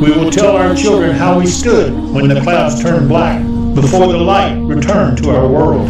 We will tell our children how we stood when the clouds turned black, before the light returned to our world.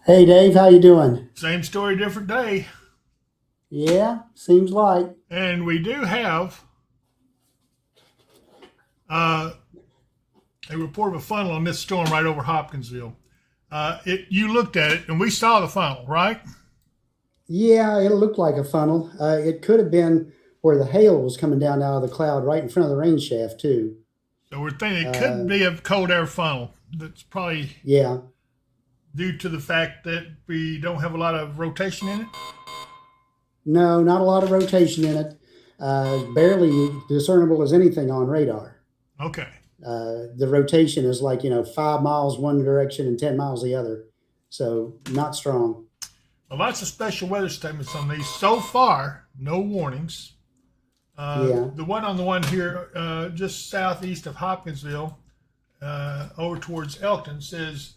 Hey Dave, how you doing? Same story, different day. Yeah, seems like. And we do have a report of a funnel on this storm right over Hopkinsville. You looked at it, and we saw the funnel, right? Yeah, it looked like a funnel. It could have been where the hail was coming down out of the cloud right in front of the rain shaft, too. So we're thinking it could Uh, be a cold air funnel. That's probably yeah. due to the fact that we don't have a lot of rotation in it. No, not a lot of rotation in it. Barely discernible as anything on radar. Okay. The rotation is like, 5 miles one direction and 10 miles the other. So not strong. Well, lots of special weather statements on these. So far, no warnings. Yeah. The one here, just southeast of Hopkinsville, over towards Elkton, says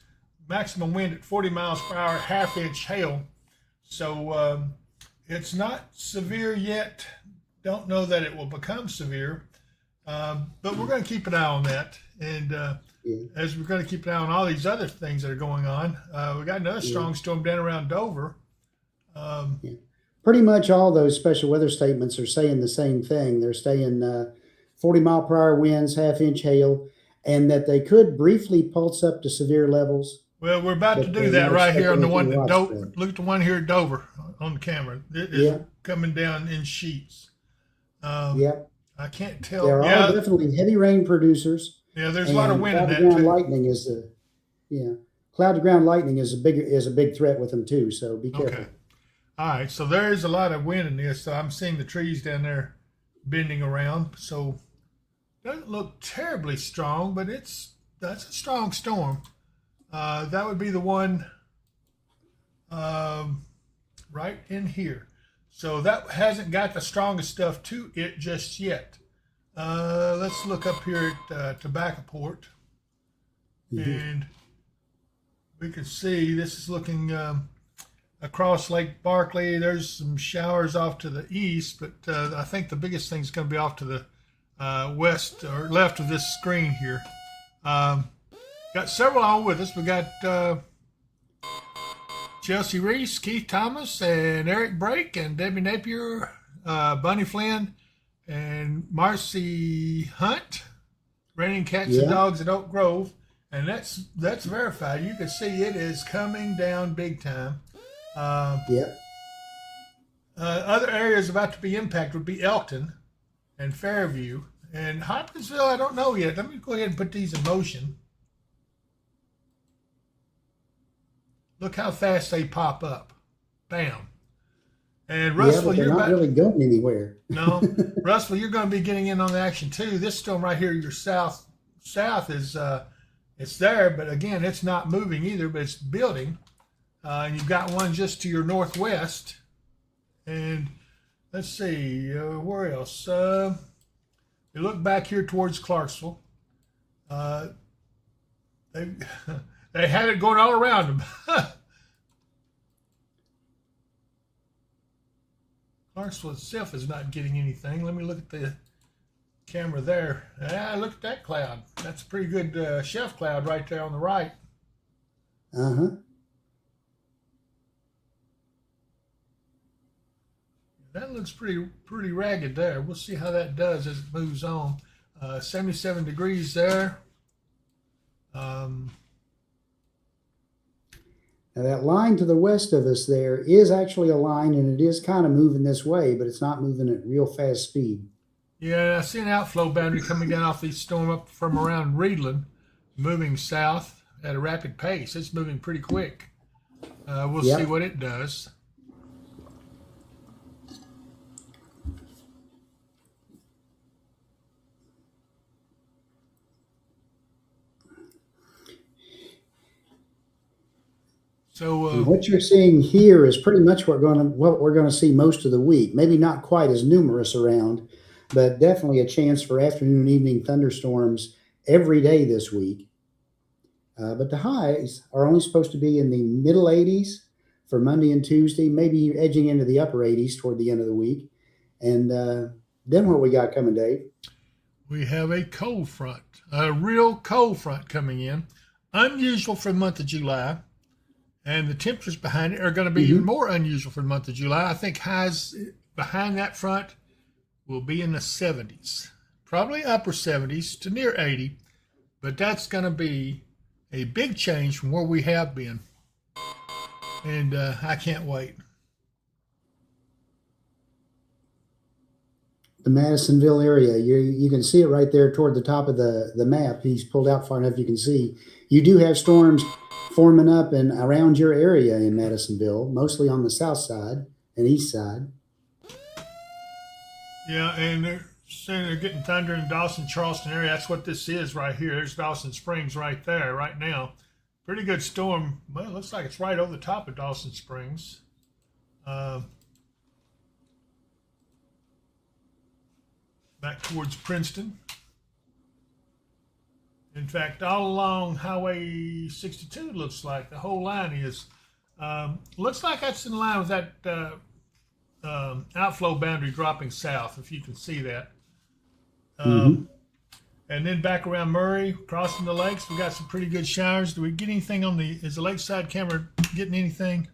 maximum wind at 40 miles per hour, half-inch hail. So it's not severe yet. Don't know that it will become severe, but we're going to keep an eye on that. And as we're going to keep an eye on all these other things that are going on, we got another strong storm down around Dover. Yeah. Pretty much all those special weather statements are saying the same thing. They're saying 40-mile-per-hour winds, half-inch hail, and that they could briefly pulse up to severe levels. Well, we're about to do that right here on the one that Dover. Look at the one here at Dover on the camera. It is coming down in sheets. Yep. I can't tell. There are definitely heavy rain producers. Yeah, there's a lot of wind in that cloud-to-ground too. lightning is cloud-to-ground lightning is a big threat with them too. So be careful. Okay. All right. So there is a lot of wind in this. So I'm seeing the trees down there bending around. So it doesn't look terribly strong, but that's a strong storm. That would be the one right in here. So that hasn't got the strongest stuff to it just yet. Let's look up here at Tobacco Port. And we can see this is looking across Lake Barkley. There's some showers off to the east, but I think the biggest thing is going to be off to the west or left of this screen here. Got several on with us. We got Chelsea Reese, Keith Thomas, and Eric Brake, and Debbie Napier, Bunny Flynn, and Marcy Hunt, Raining Cats and Dogs at Oak Grove. And that's verified. You can see it is coming down big time. Other areas about to be impacted would be Elkton and Fairview. And Hopkinsville, I don't know yet. Let me go ahead and put these in motion. Look how fast they pop up. Bam. And Russell, but they're not really going anywhere. No. Russell, you're going to be getting in on the action too. This storm right here, your south is it's there, but again, it's not moving either, but it's building. And you've got one just to your northwest. And let's see, where else? You look back here towards Clarksville. They had it going all around them. Clarksville itself is not getting anything. Let me look at the camera there. Look at that cloud. That's a pretty good shelf cloud right there on the right. That looks pretty ragged there. We'll see how that does as it moves on. 77 degrees there. Now that line to the west of us there is actually a line, and it is kind of moving this way, but it's not moving at real fast speed. Yeah, I see an outflow boundary coming down off the storm up from around Reedland, moving south at a rapid pace. It's moving pretty quick. We'll see what it does. So what you're seeing here is pretty much what we're going to see most of the week. Maybe not quite as numerous around, but definitely a chance for afternoon and evening thunderstorms every day this week. But the highs are only supposed to be in the middle 80s for Monday and Tuesday, maybe edging into the upper 80s toward the end of the week. And then what we got coming, Dave? We have a cold front, a real cold front coming in. Unusual for the month of July. And the temperatures behind it are going to be even more unusual for the month of July. I think highs behind that front will be in the 70s, probably upper 70s to near 80, but that's going to be a big change from where we have been. And I can't wait. The Madisonville area, you can see it right there toward the top of the map. He's pulled out far enough you can see. You do have storms forming up and around your area in Madisonville, mostly on the south side and east side. Yeah, and they're saying they're getting thunder in the Dawson, Charleston area. That's what this is right here. There's Dawson Springs right there, right now. Pretty good storm. Well, it looks like it's right over the top of Dawson Springs. Back towards Princeton. In fact, all along Highway 62, looks like the whole line is. Looks like that's in line with that outflow boundary dropping south, if you can see that. And then back around Murray, crossing the lakes, we got some pretty good showers. Do we get anything on is the lakeside camera getting anything?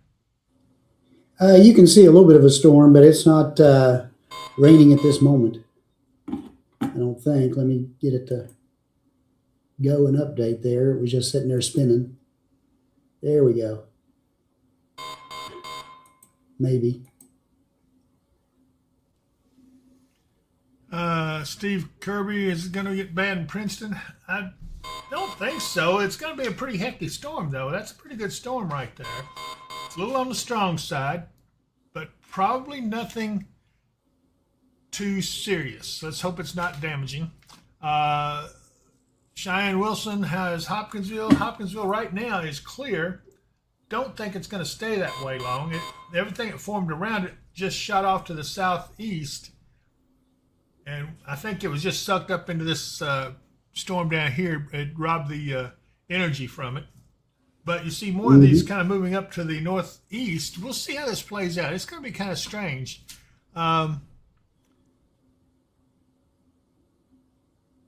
You can see a little bit of a storm, but it's not raining at this moment. I don't think. Let me get it to go and update there. It was just sitting there spinning. There we go. Maybe. Steve Kirby, is it going to get bad in Princeton? I don't think so. It's going to be a pretty hefty storm, though. That's a pretty good storm right there. It's a little on the strong side, but probably nothing too serious. Let's hope it's not damaging. Cheyenne Wilson has Hopkinsville. Hopkinsville right now is clear. Don't think it's going to stay that way long. Everything that formed around it just shot off to the southeast. And I think it was just sucked up into this storm down here. It robbed the energy from it. But you see more of these kind of moving up to the northeast. We'll see how this plays out. It's going to be kind of strange.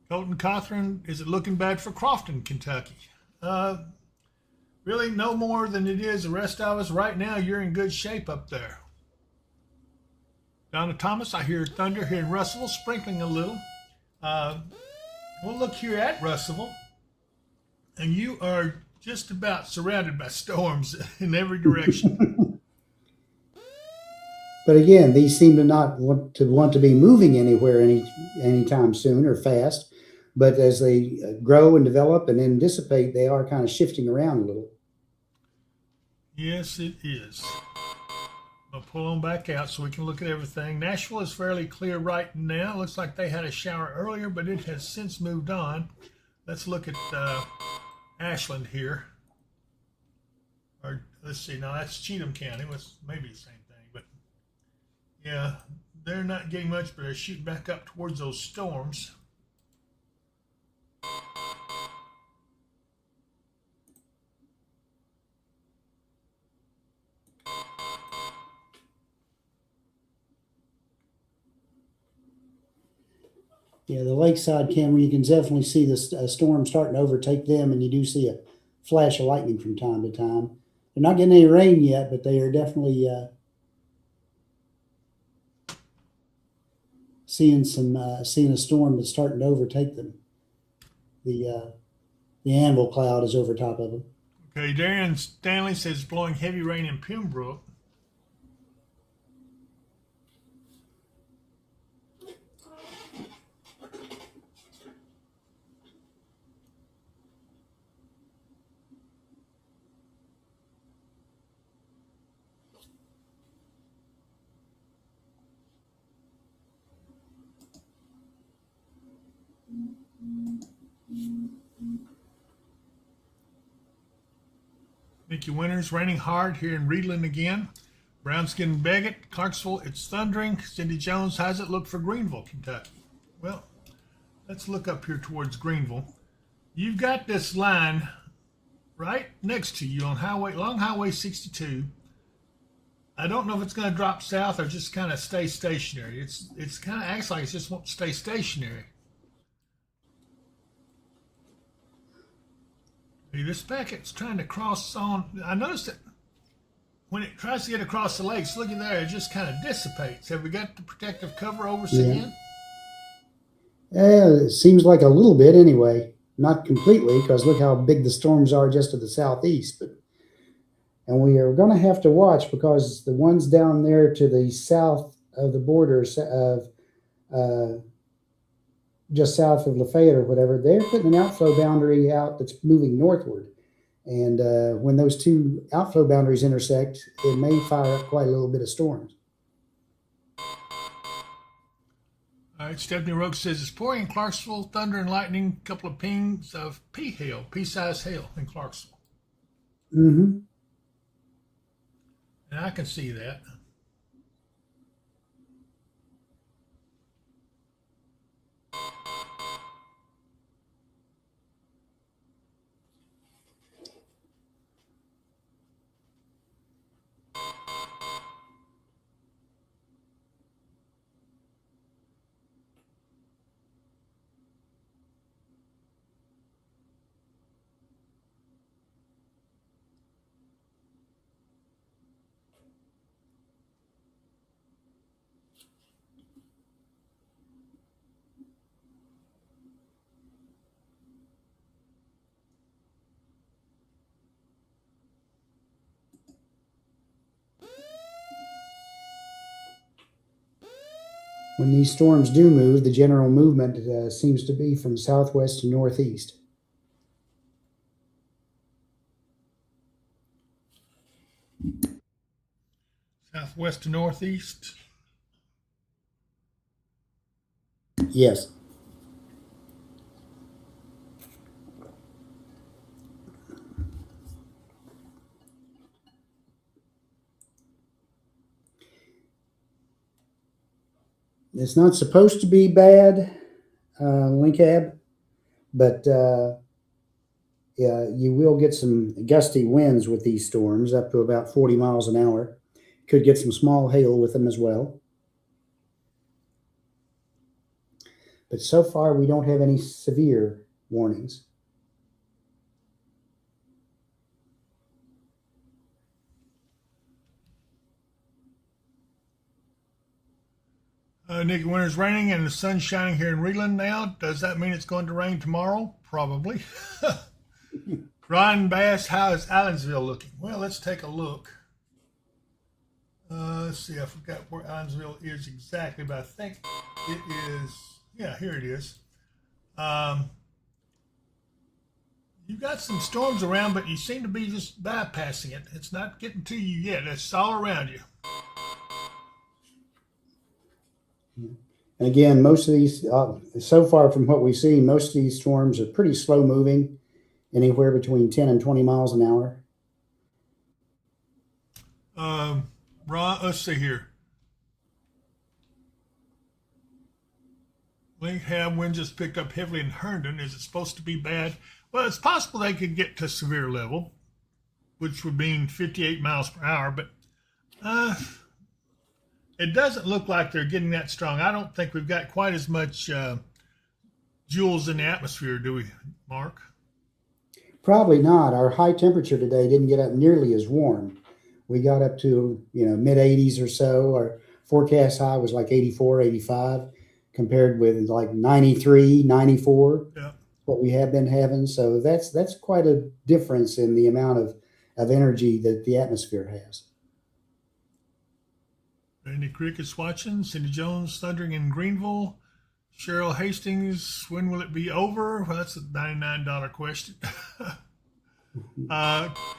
Colton Cothran, is it looking bad for Crofton, Kentucky? Really no more than it is the rest of us. Right now, you're in good shape up there. Donna Thomas, I hear thunder here in Russellville, sprinkling a little. We'll look here at Russellville, and you are just about surrounded by storms in every direction. But again, these seem to not want to be moving anywhere anytime soon or fast. But as they grow and develop and then dissipate, they are kind of shifting around a little. Yes, it is. I'll pull them back out so we can look at everything. Nashville is fairly clear right now. Looks like they had a shower earlier, but it has since moved on. Let's look at Ashland here. Or let's see, now that's Cheatham County. It's maybe the same thing, but yeah, they're not getting much, but they're shooting back up towards those storms. Yeah, the lakeside camera, you can definitely see the storm starting to overtake them, and you do see a flash of lightning from time to time. They're not getting any rain yet, but they are definitely seeing a storm that's starting to overtake them. The anvil cloud is over top of them. Okay, Darian Stanley says blowing heavy rain in Pembroke. Mickey Winters, raining hard here in Reedland again. Brownskin Beggett, Clarksville, it's thundering. Cindy Jones has it. Look for Greenville, Kentucky. Well, let's look up here towards Greenville. You've got this line right next to you on along Highway 62. I don't know if it's going to drop south or just kind of stay stationary. It's kind of acts like it just won't stay stationary. This packet's trying to cross on. I noticed that when it tries to get across the lakes, looking there, it just kind of dissipates. Have we got the protective cover over Yeah. again? It seems like a little bit anyway. Not completely, because look how big the storms are just to the southeast. And we are going to have to watch because the ones down there to the south of the border of uh, just south of Lafayette or whatever, they're putting an outflow boundary out that's moving northward. And when those two outflow boundaries intersect, it may fire up quite a little bit of storms. All right, Stephanie Roke says it's pouring in Clarksville, thunder and lightning, a couple of pings of pea-size hail in Clarksville. Mm-hmm. And I can see that. When these storms do move, the general movement seems to be from southwest to northeast. Southwest to northeast. Yes. It's not supposed to be bad, Linkab, but yeah, you will get some gusty winds with these storms up to about 40 miles an hour. Could get some small hail with them as well. But so far, we don't have any severe warnings. Nick, when it's raining and the sun's shining here in Reland now, does that mean it's going to rain tomorrow? Probably. Ron Bass, how is Allensville looking? Well, let's take a look. Let's see, I forgot where Allensville is exactly, but I think it is, yeah, here it is. You've got some storms around, but you seem to be just bypassing it. It's not getting to you yet. It's all around you. And again, most of these, so far from what we see, most of these storms are pretty slow moving, anywhere between 10 and 20 miles an hour. Ron, let's see here. Linkham wind just picked up heavily in Herndon. Is it supposed to be bad? Well, it's possible they could get to severe level, which would mean 58 miles per hour, but it doesn't look like they're getting that strong. I don't think we've got quite as much joules in the atmosphere, do we, Mark? Probably not. Our high temperature today didn't get up nearly as warm. We got up to, mid 80s or so. Our forecast high was like 84, 85, compared with like 93, 94, Yeah. what we have been having. So that's quite a difference in the amount of energy that the atmosphere has. Randy Crick is watching. Cindy Jones thundering in Greenville. Cheryl Hastings, when will it be over? Well, that's a $99 question.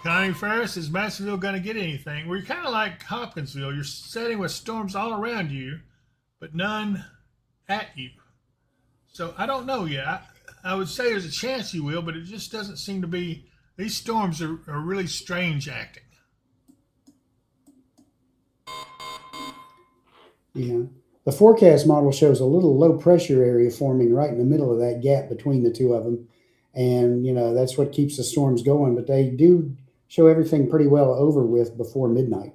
Connie Ferris, is Massillville going to get anything? Well, you're kind of like Hopkinsville. You're setting with storms all around you, but none at you. So I don't know yet. I would say there's a chance you will, but it just doesn't seem to be. These storms are really strange acting. Yeah. The forecast model shows a little low pressure area forming right in the middle of that gap between the two of them. And, that's what keeps the storms going. But they do show everything pretty well over with before midnight.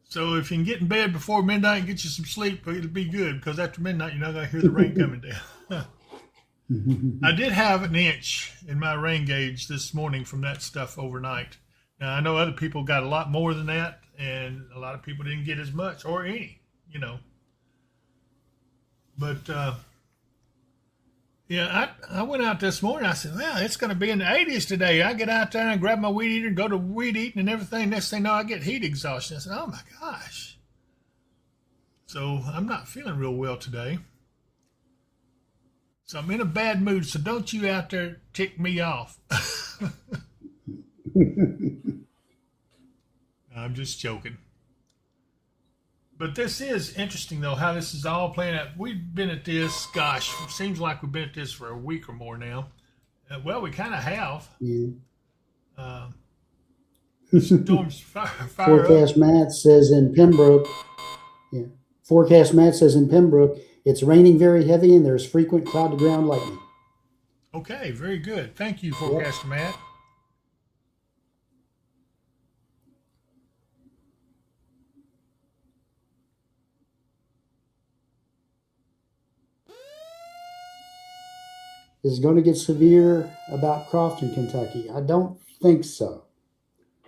So if you can get in bed before midnight and get you some sleep, it'll be good, because after midnight, you're not going to hear the rain coming down. I did have an inch in my rain gauge this morning from that stuff overnight. Now, I know other people got a lot more than that, and a lot of people didn't get as much or any, you know. But, yeah, I went out this morning. I said, well, it's going to be in the 80s today. I get out there and grab my weed eater and go to weed eating and everything. Next thing you know, I get heat exhaustion. I said, oh, my gosh. So I'm not feeling real well today. So I'm in a bad mood. So don't you out there tick me off. I'm just joking. But this is interesting, though, how this is all playing out. We've been at this, gosh, it seems like we've been at this for a week or more now. Well, we kind of have. Yeah. Storms fire Forecast up. Matt says in Pembroke. Yeah. Forecast Matt says in Pembroke, it's raining very heavy and there's frequent cloud to ground lightning. Okay, very good. Thank you, Forecaster Matt. Is it going to get severe about Crofton, Kentucky? I don't think so.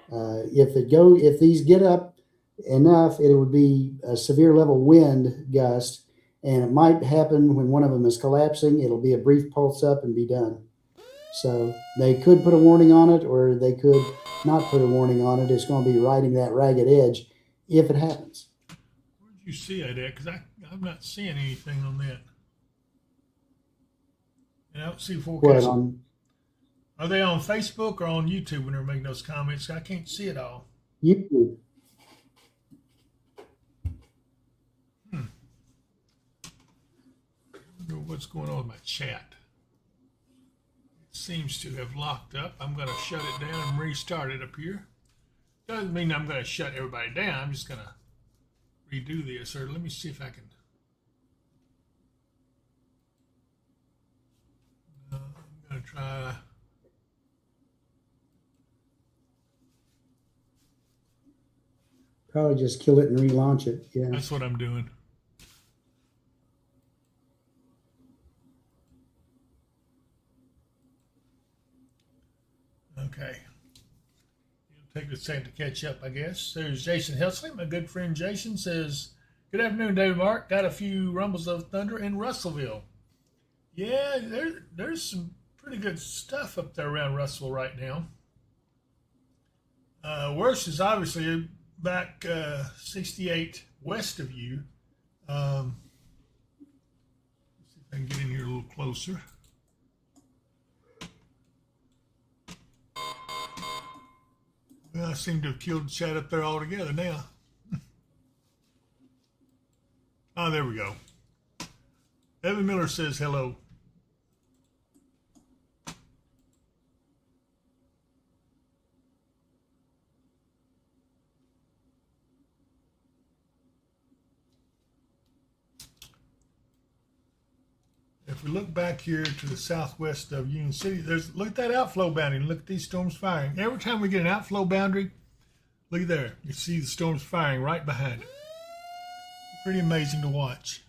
If these get up enough, it would be a severe level wind gust, and it might happen when one of them is collapsing. It'll be a brief pulse up and be done. So they could put a warning on it, or they could not put a warning on it. It's going to be riding that ragged edge if it happens. Where'd you see that at? Because I'm not seeing anything on that. And I don't see forecast. Are they on Facebook or on YouTube when they're making those comments? I can't see it all. YouTube. I wonder what's going on with my chat. It seems to have locked up. I'm going to shut it down and restart it up here. Doesn't mean I'm going to shut everybody down. I'm just going to redo this. Or let me see if I can. I'm going to try. Probably just kill it and relaunch it. Yeah. That's what I'm doing. Okay. It'll take a second to catch up, I guess. There's Jason Helsley. My good friend Jason says, good afternoon, David Mark. Got a few rumbles of thunder in Russellville. Yeah, there's some pretty good stuff up there around Russell right now. Worse is obviously back 68 west of you. Let's see if I can get in here a little closer. Well, I seem to have killed the chat up there altogether now. Oh, there we go. Evan Miller says hello. If we look back here to the southwest of Union City, look at that outflow boundary and look at these storms firing. Every time we get an outflow boundary, look at there. You see the storms firing right behind it. Pretty amazing to watch.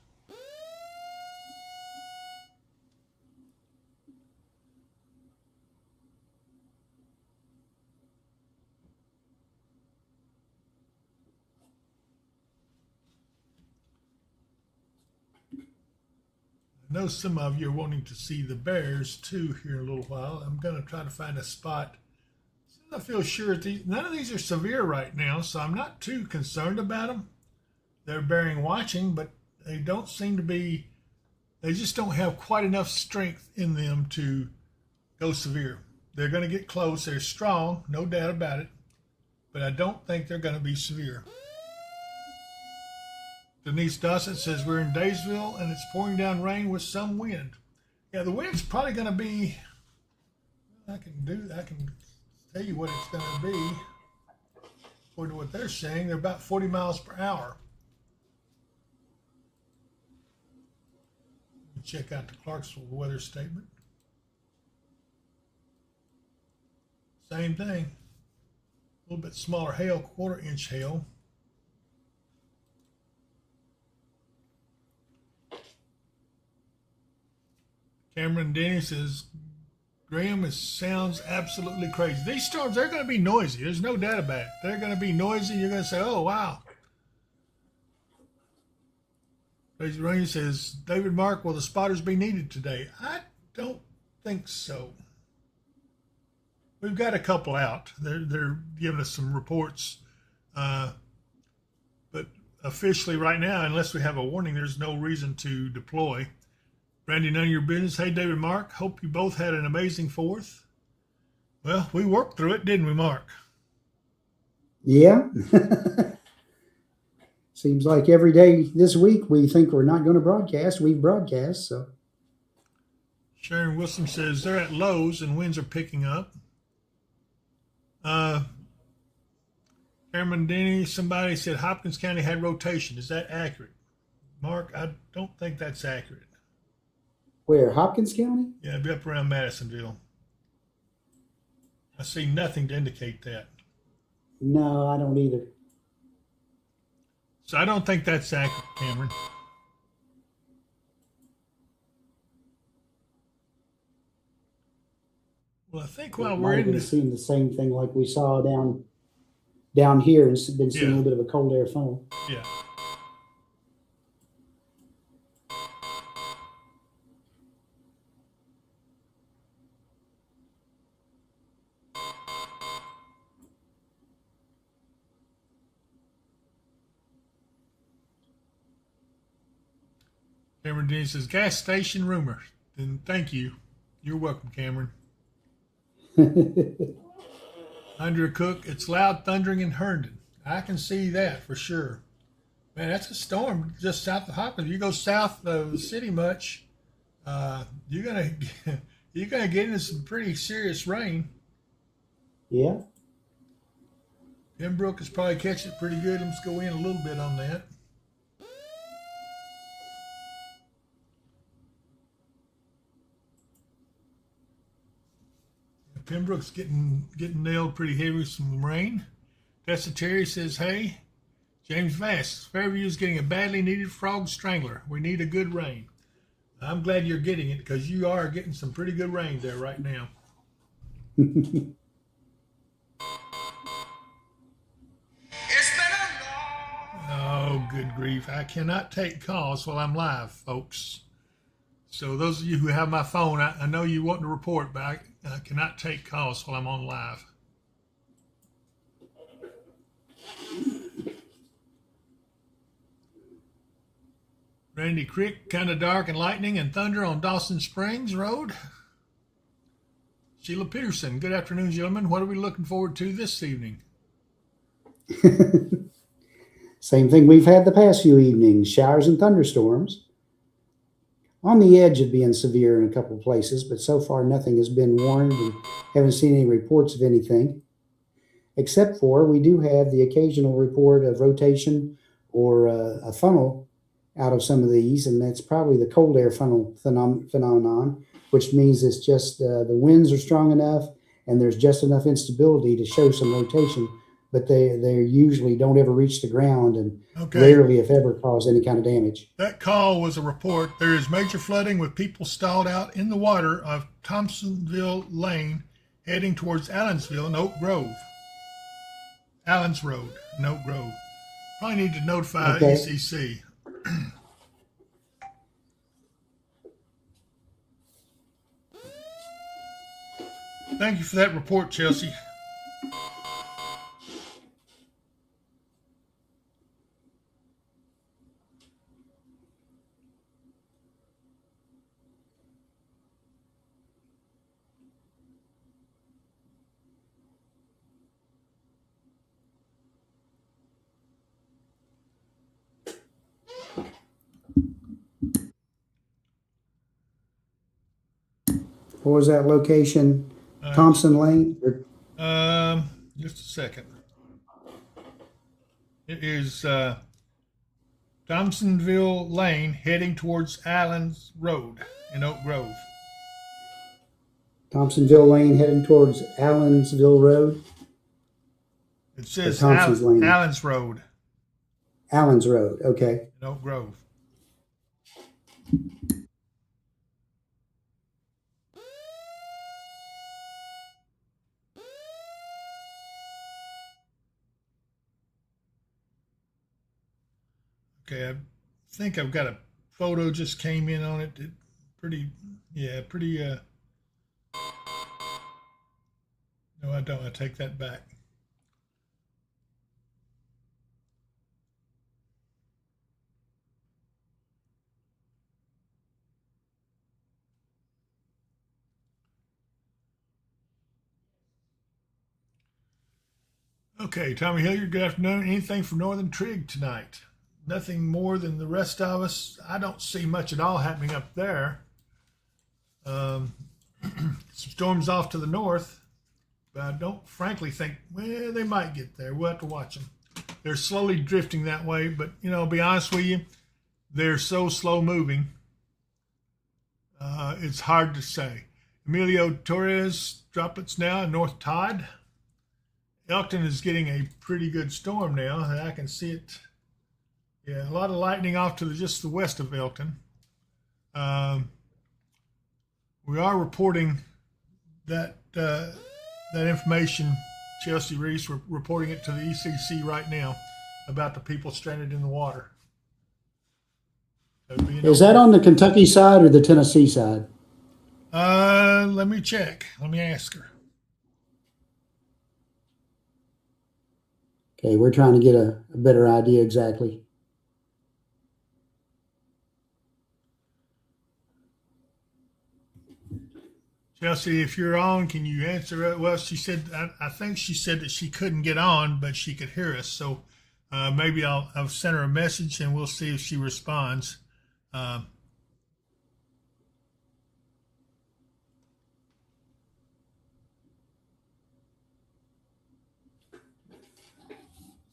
I know some of you are wanting to see the bears too here in a little while. I'm going to try to find a spot. I feel sure none of these are severe right now, so I'm not too concerned about them. They're bearing watching, but they don't seem to be, they just don't have quite enough strength in them to go severe. They're going to get close. They're strong, no doubt about it, but I don't think they're going to be severe. Denise Dossett says we're in Daysville and it's pouring down rain with some wind. Yeah, the wind's probably going to be, I can tell you what it's going to be. According to what they're saying, they're about 40 miles per hour. Check out the Clarksville weather statement. Same thing. A little bit smaller hail, quarter-inch hail. Cameron Denny says, Graham, it sounds absolutely crazy. These storms, they're going to be noisy. There's no doubt about it. They're going to be noisy. You're going to say, oh, wow. Crazy Rain says, David Mark, will the spotters be needed today? I don't think so. We've got a couple out. They're giving us some reports. But officially right now, unless we have a warning, there's no reason to deploy. Randy, none of your business. Hey, David Mark, hope you both had an amazing 4th. Well, we worked through it, didn't we, Mark? Yeah. Seems like every day this week we think we're not going to broadcast. We've broadcast, so. Sharon Wilson says they're at lows and winds are picking up. Cameron Denny, somebody said Hopkins County had rotation. Is that accurate? Mark, I don't think that's accurate. Where, Hopkins County? Yeah, it'd be up around Madisonville. I see nothing to indicate that. No, I don't either. So I don't think that's accurate, Cameron. Well, I think while we're in seeing the same thing like we saw down here, and been seeing a little bit of a cold air funnel. Yeah. Cameron Dean says, gas station rumor. Then thank you. You're welcome, Cameron. Andrea Cook, it's loud thundering in Herndon. I can see that for sure. Man, that's a storm just south of Hopkins. You go south of the city much, you're gonna get into some pretty serious rain. Yeah. Pembroke is probably catching it pretty good. Let's go in a little bit on that. Pembroke's getting nailed pretty heavy with some rain. Tessa Terry says, hey, James Vass, Fairview's getting a badly needed frog strangler. We need a good rain. I'm glad you're getting it because you are getting some pretty good rain there right now. Oh, good grief. I cannot take calls while I'm live, folks. So those of you who have my phone, I know you want to report, but I cannot take calls while I'm on live. Randy Creek, kind of dark and lightning and thunder on Dawson Springs Road. Sheila Peterson, good afternoon, gentlemen. What are we looking forward to this evening? Same thing we've had the past few evenings, showers and thunderstorms. On the edge of being severe in a couple of places, but so far nothing has been warned and haven't seen any reports of anything. Except for we do have the occasional report of rotation or a funnel out of some of these, and that's probably the cold air funnel phenomenon, which means it's just the winds are strong enough and there's just enough instability to show some rotation, but they usually don't ever reach the ground and rarely, if ever, cause any kind of damage. That call was a report. There is major flooding with people stalled out in the water of Thompsonville Lane heading towards Allensville and Oak Grove. Allens Road and Oak Grove. Probably need to notify ECC. Thank you for that report, Chelsea. What was that location? Thompson Lane? Just a second. It is Thompsonville Lane heading towards Allens Road in Oak Grove. Thompsonville Lane heading towards Allensville Road? It says Allens Road. Allens Road, okay. In Oak Grove. Okay, I think I've got a photo just came in on it. Pretty. No, I don't. I take that back. Okay, Tommy Hilliard, good afternoon. Anything from Northern Trig tonight? Nothing more than the rest of us. I don't see much at all happening up there. Some storms off to the north, but I don't frankly think, well, they might get there. We'll have to watch them. They're slowly drifting that way, but, to be honest with you, they're so slow moving. It's hard to say. Emilio Torres droplets now in North Tide. Elkton is getting a pretty good storm now. I can see it. Yeah, a lot of lightning off to just the west of Elkton. We are reporting that information. Chelsea Reese, we're reporting it to the ECC right now about the people stranded in the water. Is that on the Kentucky side or the Tennessee side? Let me check. Let me ask her. Okay, we're trying to get a better idea exactly. Chelsea, if you're on, can you answer it? Well, she said, I think she said that she couldn't get on, but she could hear us. So maybe I'll send her a message and we'll see if she responds.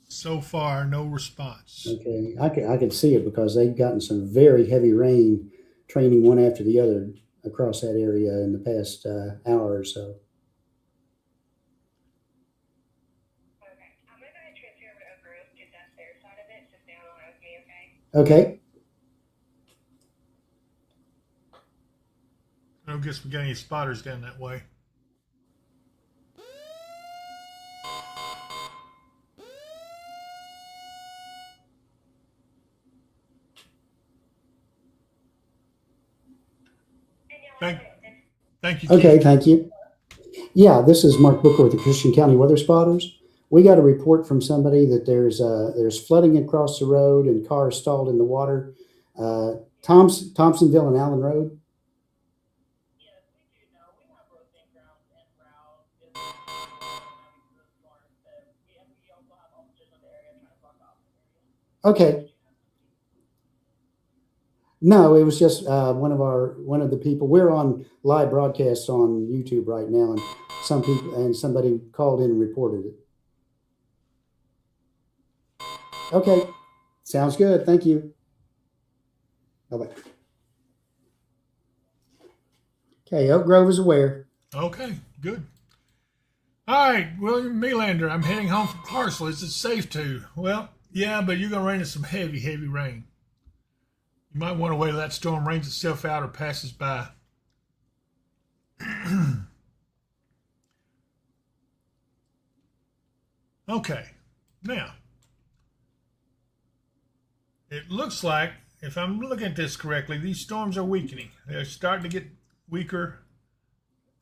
So far, no response. Okay, I could see it because they've gotten some very heavy rain, training one after the other across that area in the past hour or so. Okay, I'm going to go ahead and transfer over to a group if that's their side of it, so stay on the line with me, okay? Okay. I don't guess we got any spotters down that way. Thank you. Okay, Keith. thank you. Yeah, this is Mark Booker with the Christian County Weather Spotters. We got a report from somebody that there's flooding across the road and cars stalled in the water. Thompsonville and Allen Road. Yes, we do know. We have roasting grounds and routes. We also have officers in the area trying to block off the area. Okay. No, it was just one of the people. We're on live broadcast on YouTube right now, and somebody called in and reported it. Okay, sounds good. Thank you. Bye-bye. Okay, Oak Grove is aware. Okay, good. All right, William Melander, I'm heading home from Clarksville. Is it safe to? Well, yeah, but you're going to run into some heavy, heavy rain. You might want to wait till that storm rains itself out or passes by. Okay, now, it looks like, if I'm looking at this correctly, these storms are weakening. They're starting to get weaker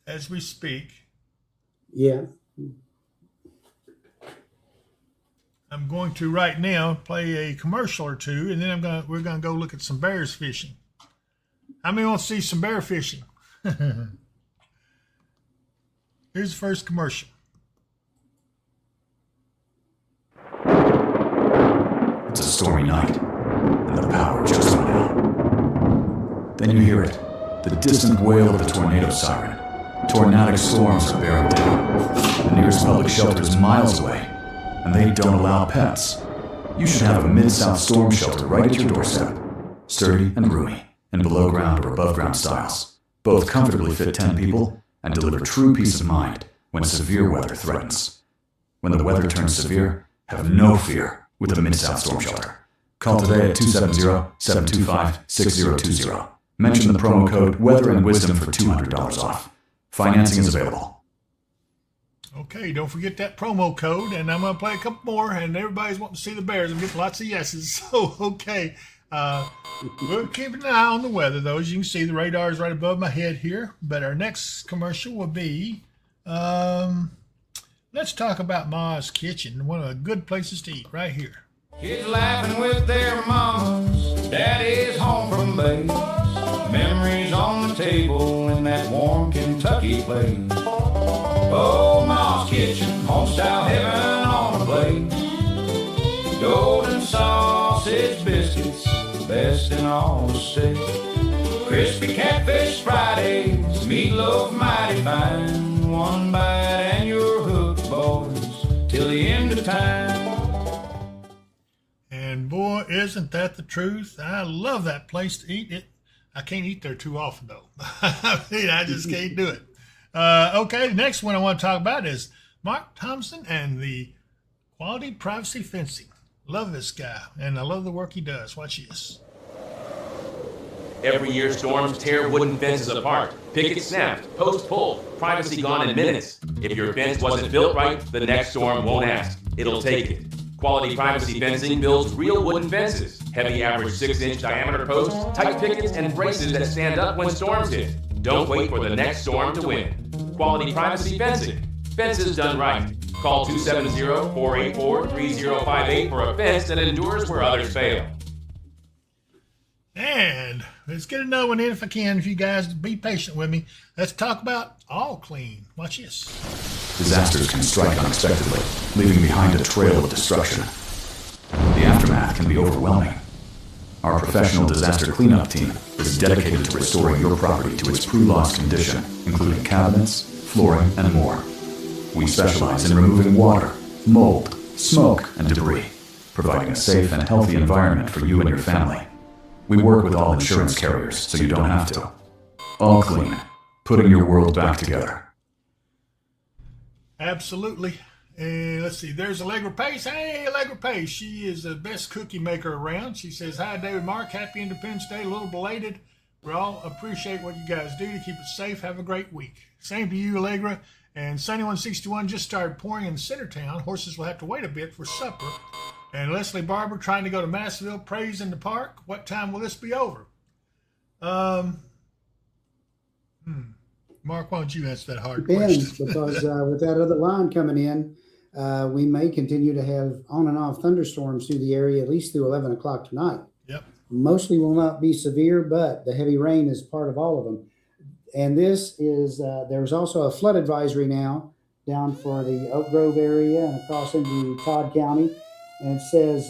as we speak. Yeah. I'm going to right now play a commercial or two, and then we're gonna go look at some bears fishing. How many want to see some bear fishing? Here's the first commercial. It's a stormy night, and the power just went out. Then you hear it, the distant wail of the tornado siren. Tornadic storms are bearing down. The nearest public shelter is miles away, and they don't allow pets. You should have a Mid-South storm shelter right at your doorstep. Sturdy and roomy, in below ground or above ground styles. Both comfortably fit 10 people and deliver true peace of mind when severe weather threatens. When the weather turns severe, have no fear with the Mid-South Storm Shelter. Call today at 270-725-6020. Mention the promo code Weather and Wisdom for $200 off. Financing is available. Okay, don't forget that promo code, and I'm going to play a couple more, and everybody's wanting to see the Bears. I'm getting lots of yeses. So, okay, we're keeping an eye on the weather, though. As you can see, the radar is right above my head here. But our next commercial will be, let's talk about Ma's Kitchen, one of the good places to eat right here. Kids laughing with their mamas, daddy's home from base. Memories on the table in that warm Kentucky place. Oh, Ma's Kitchen, home-style heaven on a plate. Golden sausage biscuits, best in all the state. Crispy catfish Fridays, meatloaf mighty fine. One bite and you're hooked, boys, till the end of time. And boy, isn't that the truth? I love that place to eat. I can't eat there too often, though. I just can't do it. Okay, the next one I want to talk about is Mark Thompson and the Quality Privacy Fencing. Love this guy, and I love the work he does. Watch this. Every year, storms tear wooden fences apart. Pickets snapped, posts pulled, privacy gone in minutes. If your fence wasn't built right, the next storm won't ask. It'll take it. Quality Privacy Fencing builds real wooden fences. Heavy average 6-inch diameter posts, tight pickets, and braces that stand up when storms hit. Don't wait for the next storm to win. Quality Privacy Fencing. Fences done right. Call 270-484-3058 for a fence that endures where others fail. And let's get another one in if I can, if you guys be patient with me. Let's talk about All Clean. Watch this. Disasters can strike unexpectedly, leaving behind a trail of destruction. The aftermath can be overwhelming. Our professional disaster cleanup team is dedicated to restoring your property to its pre-loss condition, including cabinets, flooring, and more. We specialize in removing water, mold, smoke, and debris, providing a safe and healthy environment for you and your family. We work with all insurance carriers, so you don't have to. All Clean, putting your world back together. Absolutely. And let's see, there's Allegra Pace. Hey, Allegra Pace. She is the best cookie maker around. She says, hi, David Mark. Happy Independence Day. A little belated. We all appreciate what you guys do to keep us safe. Have a great week. Same to you, Allegra. And Sunny 161 just started pouring in Centertown. Horses will have to wait a bit for supper. And Leslie Barber trying to go to Massville. Praise in the park. What time will this be over? Mark, why don't you answer that hard Depends, question? because with that other line coming in, we may continue to have on and off thunderstorms through the area at least through 11 o'clock tonight. Yep. Mostly will not be severe, but the heavy rain is part of all of them. And this is, there's also a flood advisory now down for the Oak Grove area and across into Todd County. And it says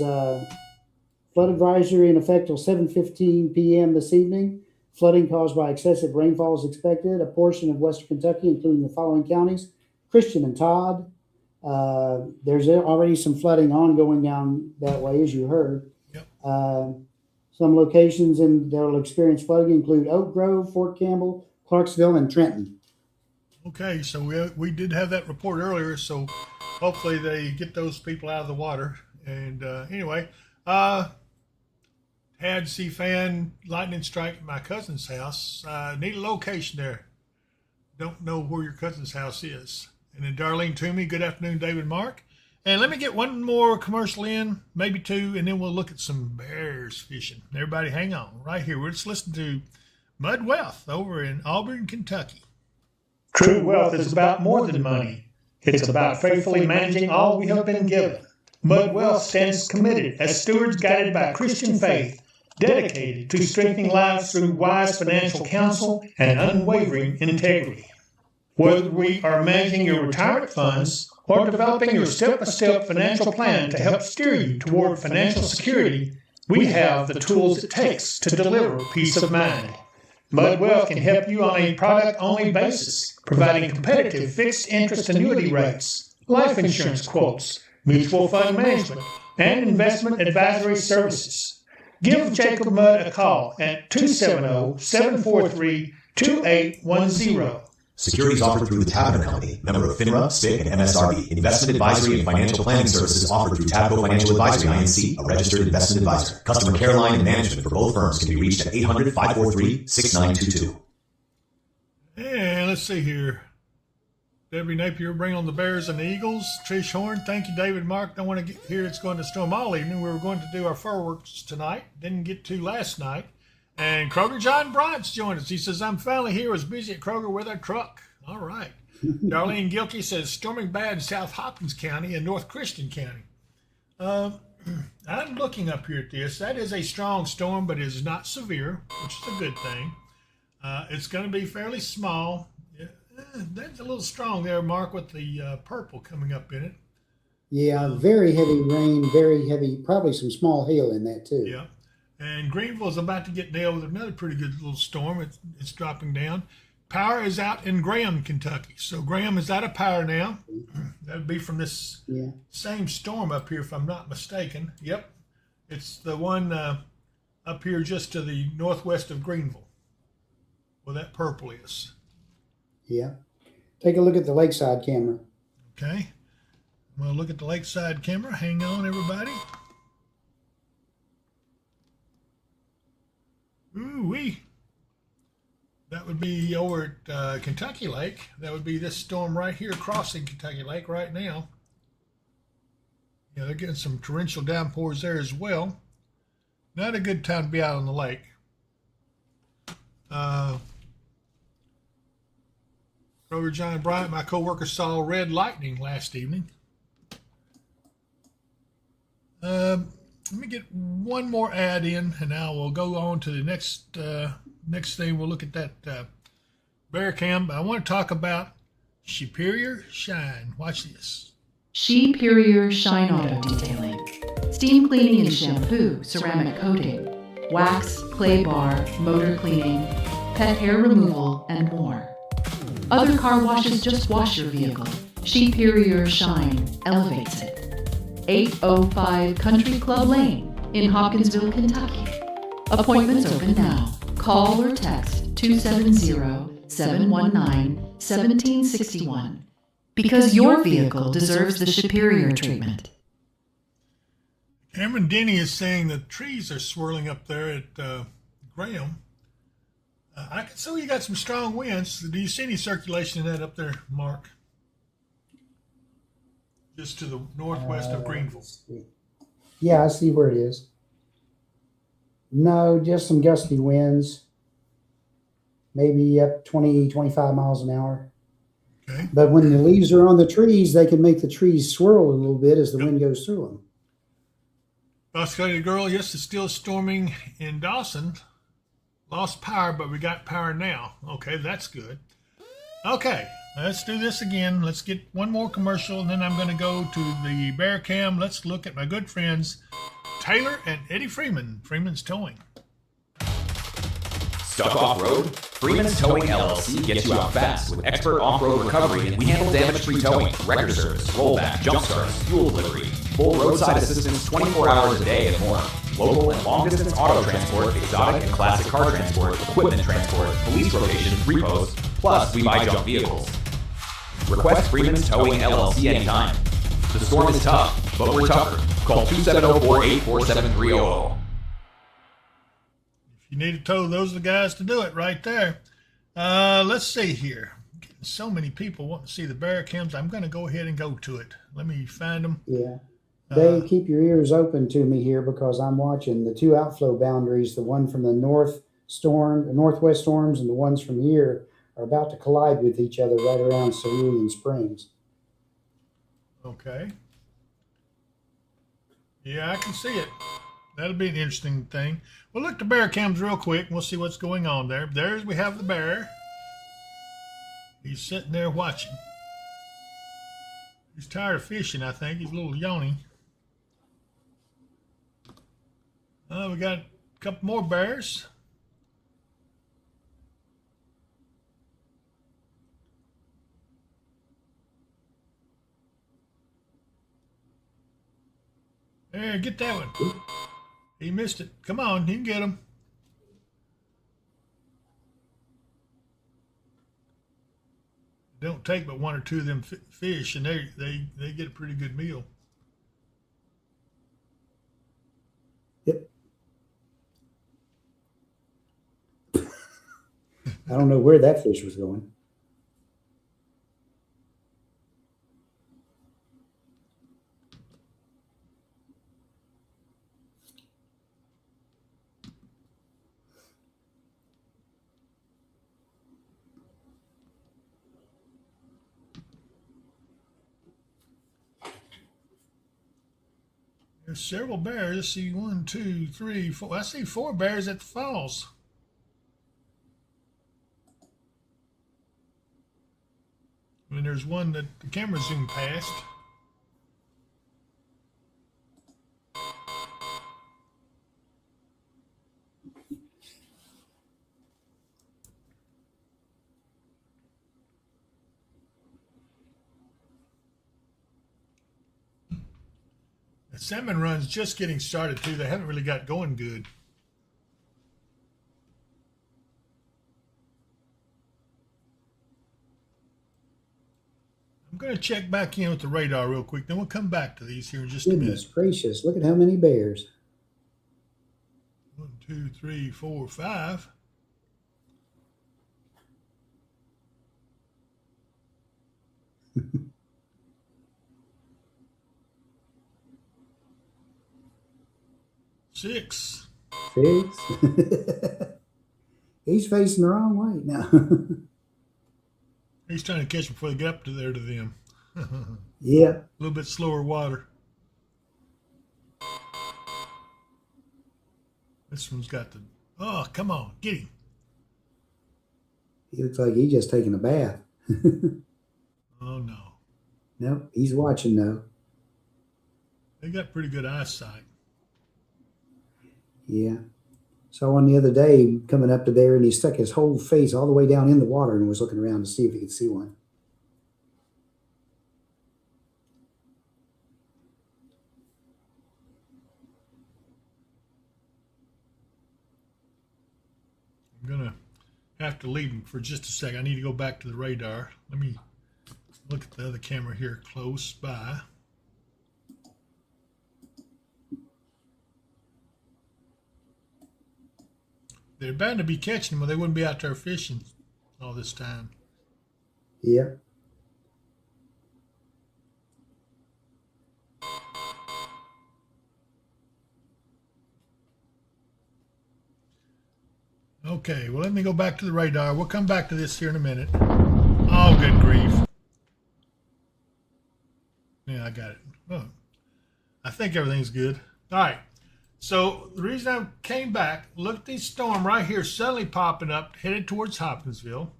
flood advisory in effect till 7:15 p.m. this evening. Flooding caused by excessive rainfall is expected. A portion of western Kentucky, including the following counties: Christian and Todd. There's already some flooding ongoing down that way, as you heard. Yep. Some locations that will experience flooding include Oak Grove, Fort Campbell, Clarksville, and Trenton. Okay, so we did have that report earlier, so hopefully they get those people out of the water. And anyway, had C-Fan lightning strike at my cousin's house. Need a location there. Don't know where your cousin's house is. And then Darlene Toomey, good afternoon, David Mark. And let me get one more commercial in, maybe two, and then we'll look at some bears fishing. Everybody hang on right here. We're just listening to Mud Wealth over in Auburn, Kentucky. True wealth is about more than money. It's about faithfully managing all we have been given. Mud Wealth stands committed as stewards guided by Christian faith, dedicated to strengthening lives through wise financial counsel and unwavering integrity. Whether we are managing your retirement funds or developing your step-by-step financial plan to help steer you toward financial security, we have the tools it takes to deliver peace of mind. Mud Wealth can help you on a product-only basis, providing competitive fixed interest annuity rates, life insurance quotes, mutual fund management, and investment advisory services. Give Jacob Mudd a call at 270-743-2810. Securities offered through the Tabco Company, member of FINRA, SPIC, and MSRB. Investment advisory and financial planning services offered through Tabco Financial Advisory, INC, a registered investment advisor. Customer care line and management for both firms can be reached at 800-543-6922. And let's see here. Debbie Napier bring on the Bears and the Eagles. Trish Horn, thank you, David Mark. Don't want to hear it's going to storm all evening. We were going to do our fireworks tonight. Didn't get to last night. And Kroger John Bryant's joined us. He says, I'm finally here. Was busy at Kroger with our truck. All right. Darlene Gilkey says, storming bad in South Hopkins County and North Christian County. I'm looking up here at this. That is a strong storm, but it is not severe, which is a good thing. It's going to be fairly small. That's a little strong there, Mark, with the purple coming up in it. Yeah, very heavy rain, very heavy, probably some small hail in that too. Yeah. And Greenville's about to get nailed with another pretty good little storm. It's dropping down. Power is out in Graham, Kentucky. So Graham is out of power now. That would be from this same storm up here, if I'm not mistaken. Yep. It's the one up here just to the northwest of Greenville, where that purple is. Yeah. Take a look at the lakeside camera. Okay. We'll look at the lakeside camera. Hang on, everybody. Ooh-wee. That would be over at Kentucky Lake. That would be this storm right here crossing Kentucky Lake right now. Yeah, they're getting some torrential downpours there as well. Not a good time to be out on the lake. Rover John Bryant, my co-worker, saw red lightning last evening. Let me get one more ad in, and now we'll go on to the next thing. We'll look at that bear cam. I want to talk about Superior Shine. Watch this. Superior Shine Auto Detailing. Steam cleaning and shampoo, ceramic coating, wax, clay bar, motor cleaning, pet hair removal, and more. Other car washes just wash your vehicle. Superior Shine elevates it. 805 Country Club Lane in Hopkinsville, Kentucky. Appointments open now. Call or text 270-719-1761 because your vehicle deserves the superior treatment. Cameron Denny is saying the trees are swirling up there at Graham. I can see you got some strong winds. Do you see any circulation in that up there, Mark? Just to the northwest of Greenville. Yeah, I see where it is. No, just some gusty winds. Maybe up 20, 25 miles an hour. Okay. But when the leaves are on the trees, they can make the trees swirl a little bit as the wind goes through them. Australia girl, yes, it's still storming in Dawson. Lost power, but we got power now. Okay, that's good. Okay, let's do this again. Let's get one more commercial, and then I'm going to go to the bear cam. Let's look at my good friends, Taylor and Eddie Freeman. Freeman's Towing. Stuck off-road? Freeman's Towing LLC gets you out fast with expert off-road recovery, and we handle damage-free towing, record service, rollback, jump starts, fuel delivery, full roadside assistance 24 hours a day and more. Local and long-distance auto transport, exotic and classic car transport, equipment transport, police rotation, repos, plus we buy junk vehicles. Request Freeman's Towing LLC anytime. The storm is tough, but we're tougher. Call 270-484-7300. If you need a tow, those are the guys to do it right there. Let's see here. Getting so many people wanting to see the bear cams. I'm going to go ahead and go to it. Let me find them. Yeah. Dave, keep your ears open to me here because I'm watching the two outflow boundaries, the one from the northwest storms and the ones from here are about to collide with each other right around Cerulean Springs. Okay. Yeah, I can see it. That'll be an interesting thing. We'll look at the bear cams real quick and we'll see what's going on there. There's we have the bear. He's sitting there watching. He's tired of fishing, I think. He's a little yawny. We got a couple more bears. There, get that one. He missed it. Come on, you can get him. Don't take but one or two of them fish, and they get a pretty good meal. Yep. I don't know where that fish was going. There's several bears. Let's see, 1, 2, 3, 4. I see 4 bears at the falls. And there's one that the camera zoomed past. The salmon run's just getting started too. They haven't really got going good. I'm going to check back in with the radar real quick. Then we'll come back to these here in just a minute. Goodness gracious, look at how many bears. 1, 2, 3, 4, 5. Six. 6. He's facing the wrong way now. He's trying to catch them before they get up to there to them. Yeah. A little bit slower water. This one's got the... Oh, come on, get him. He looks like he's just taking a bath. Oh, no. Nope, he's watching though. They got pretty good eyesight. Yeah. Saw one the other day coming up to there, and he stuck his whole face all the way down in the water and was looking around to see if he could see one. I'm going to have to leave him for just a second. I need to go back to the radar. Let me look at the other camera here close by. They're bound to be catching them or they wouldn't be out there fishing all this time. Yeah. Okay, well, let me go back to the radar. We'll come back to this here in a minute. Oh, good grief. Yeah, I got it. Oh, I think everything's good. All right. So the reason I came back, look at this storm right here suddenly popping up, headed towards Hopkinsville.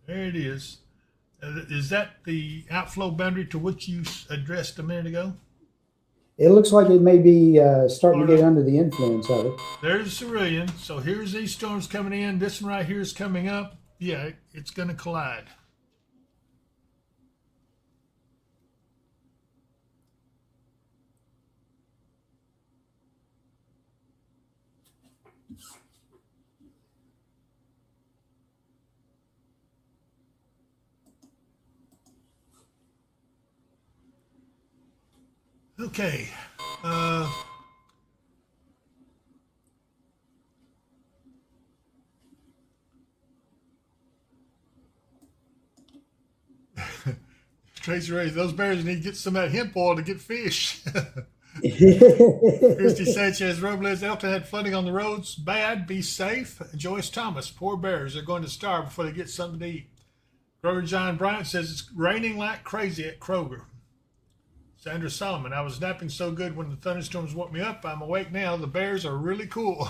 There it is. Is that the outflow boundary to which you addressed a minute ago? It looks like it may be starting to get under the influence of it. There's Cerulean. So here's these storms coming in. This one right here is coming up. Yeah, it's going to collide. Okay. Tracy Ray, those bears need to get some of that hemp oil to get fish. Christy Sanchez Robles, Elton had flooding on the roads. Bad, be safe. Joyce Thomas, poor bears. They're going to starve before they get something to eat. Kroger John Bryant says it's raining like crazy at Kroger. Sandra Solomon, I was napping so good when the thunderstorms woke me up. I'm awake now. The bears are really cool.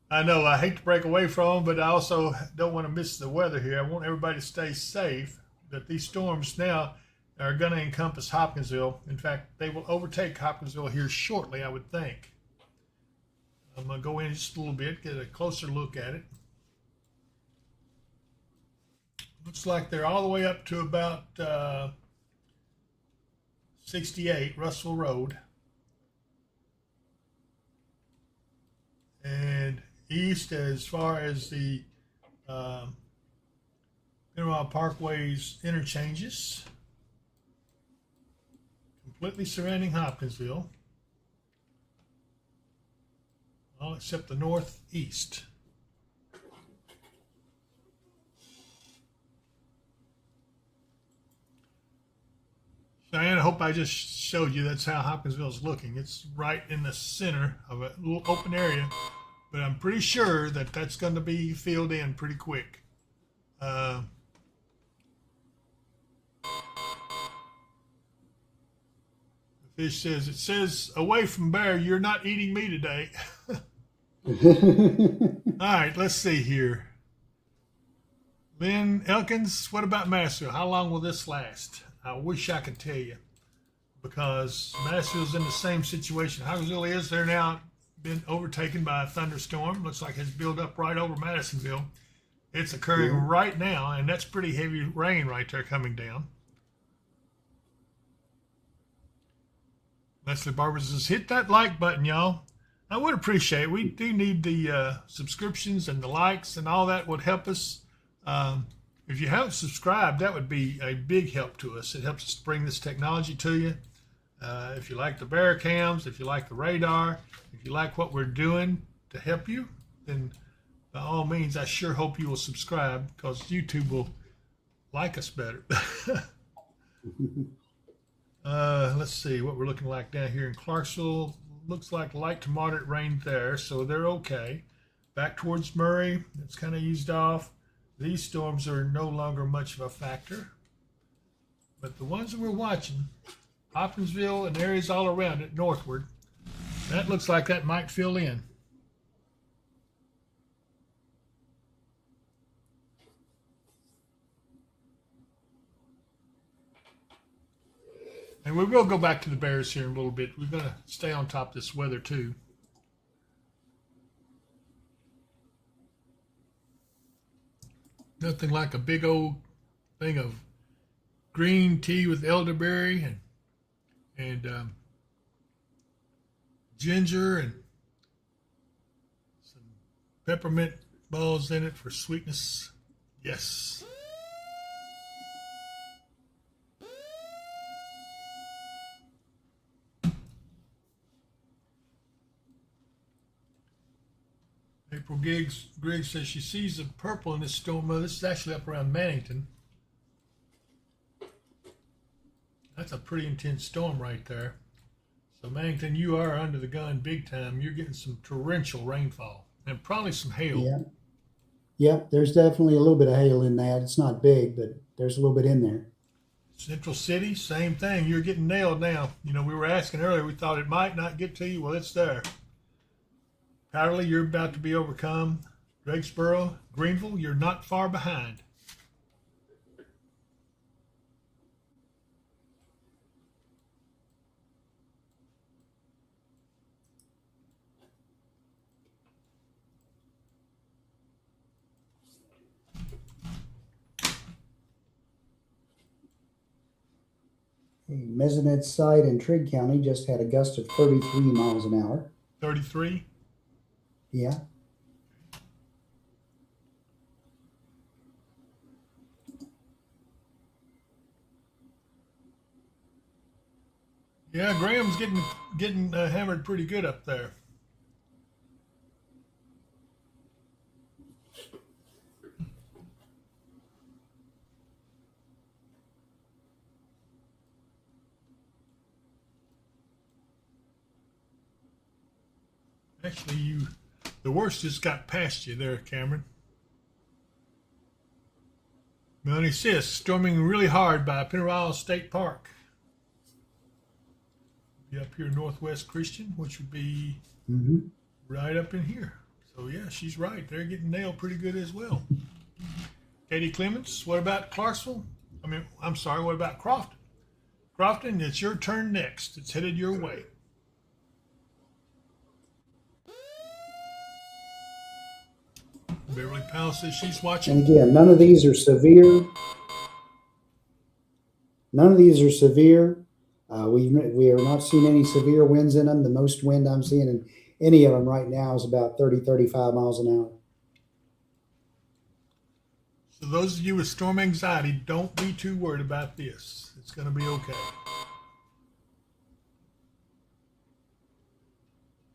I know I hate to break away from them, but I also don't want to miss the weather here. I want everybody to stay safe. But these storms now are going to encompass Hopkinsville. In fact, they will overtake Hopkinsville here shortly, I would think. I'm going to go in just a little bit, get a closer look at it. Looks like they're all the way up to about 68 Russell Road. And east as far as the Mineral Parkway's interchanges, completely surrounding Hopkinsville, all except the northeast. Diane, I hope I just showed you that's how Hopkinsville is looking. It's right in the center of a little open area, but I'm pretty sure that that's going to be filled in pretty quick. Fish says, it says, away from bear, you're not eating me today. All right, let's see here. Lynn Elkins, what about Massville? How long will this last? I wish I could tell you, because Massville's in the same situation Howardville is. They're now been overtaken by a thunderstorm. Looks like it's built up right over Madisonville. It's occurring right now, and that's pretty heavy rain right there coming down. Leslie Barber says, hit that like button, y'all. I would appreciate it. We do need the subscriptions and the likes, and all that would help us. If you haven't subscribed, that would be a big help to us. It helps us bring this technology to you. If you like the bear cams, if you like the radar, if you like what we're doing to help you, then by all means, I sure hope you will subscribe, because YouTube will like us better. Let's see what we're looking like down here in Clarksville. Looks like light to moderate rain there, so they're okay. Back towards Murray, it's kind of eased off. These storms are no longer much of a factor. But the ones that we're watching, Hopkinsville and areas all around it northward, that looks like that might fill in. And we will go back to the bears here in a little bit. We're going to stay on top of this weather too. Nothing like a big old thing of green tea with elderberry and ginger and some peppermint balls in it for sweetness. Yes. April Griggs says she sees the purple in this storm. Well, this is actually up around Mannington. That's a pretty intense storm right there. So Mannington, you are under the gun big time. You're getting some torrential rainfall and probably some hail. Yeah. Yep, there's definitely a little bit of hail in that. It's not big, but there's a little bit in there. Central City, same thing. You're getting nailed now. You know, we were asking earlier, we thought it might not get to you. Well, it's there. Powderly, you're about to be overcome. Drakesboro, Greenville, you're not far behind. Mesonet site in Trigg County just had a gust of 33 miles an hour. 33? Yeah. Yeah, Graham's getting hammered pretty good up there. Actually, the worst just got past you there, Cameron. Melanie says, storming really hard by Pennyrile State Park. Be up here Northwest Christian, which would be right up in here. So yeah, she's right. They're getting nailed pretty good as well. Katie Clements, what about Clarksville? I'm sorry, what about Crofton? Crofton, it's your turn next. It's headed your way. Beverly Powell says she's watching. And again, none of these are severe. None of these are severe. We are not seeing any severe winds in them. The most wind I'm seeing in any of them right now is about 30, 35 miles an hour. So those of you with storm anxiety, don't be too worried about this. It's going to be okay.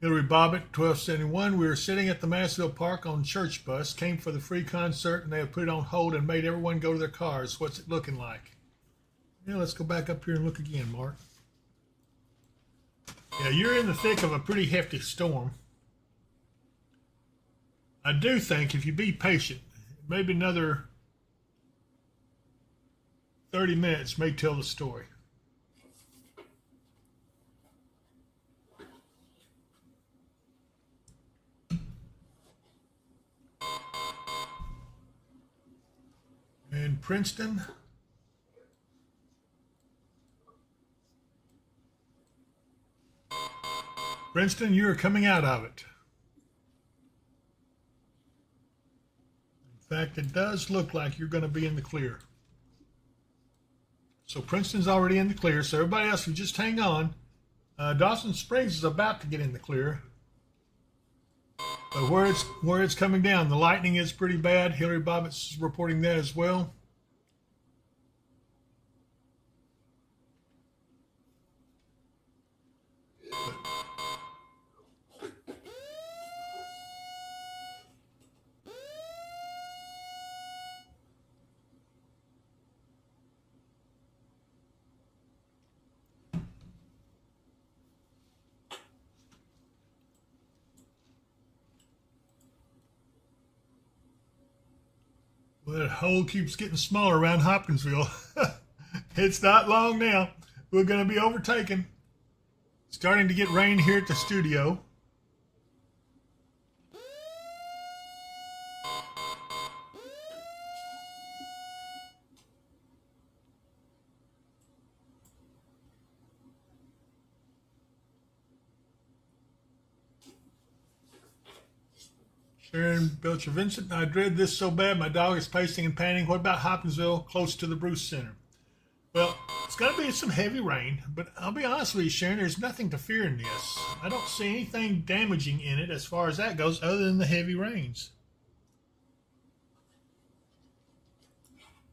Hillary Bobbitt, 1271. We were sitting at the Massville Park on church bus, came for the free concert, and they have put it on hold and made everyone go to their cars. What's it looking like? Yeah, let's go back up here and look again, Mark. Yeah, you're in the thick of a pretty hefty storm. I do think if you be patient, maybe another 30 minutes may tell the story. And Princeton. Princeton, you are coming out of it. In fact, it does look like you're going to be in the clear. So Princeton's already in the clear. So everybody else, you just hang on. Dawson Springs is about to get in the clear. But where it's coming down, the lightning is pretty bad. Hillary Bobbitt's is reporting that as well. Well, that hole keeps getting smaller around Hopkinsville. It's not long now. We're going to be overtaken. Starting to get rain here at the studio. Sharon Belcher Vincent, I dread this so bad my dog is pacing and panting. What about Hopkinsville, close to the Bruce Center? Well, it's going to be some heavy rain, but I'll be honest with you, Sharon, there's nothing to fear in this. I don't see anything damaging in it as far as that goes other than the heavy rains.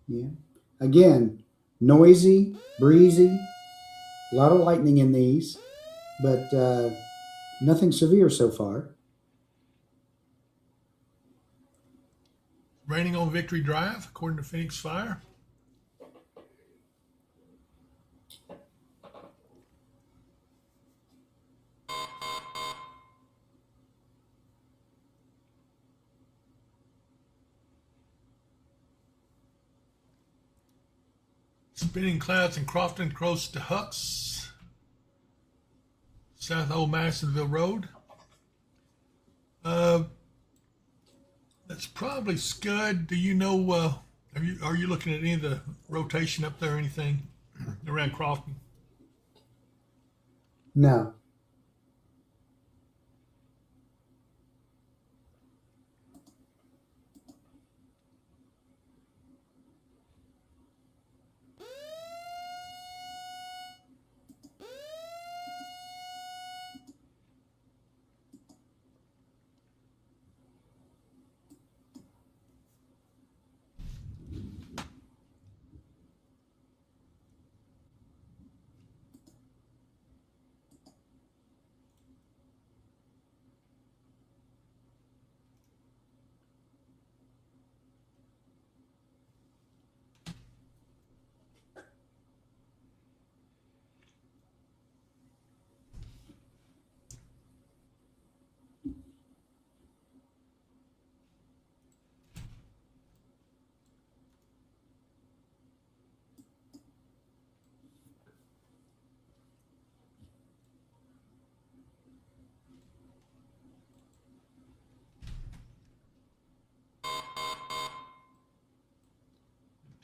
Yeah. Again, noisy, breezy, a lot of lightning in these, but nothing severe so far. Raining on Victory Drive, according to Phoenix Fire. Spinning clouds in Crofton, close to Hucks. South Old Madisonville Road. That's probably Scud. Do you know, are you looking at any of the rotation up there or anything around Crofton? No.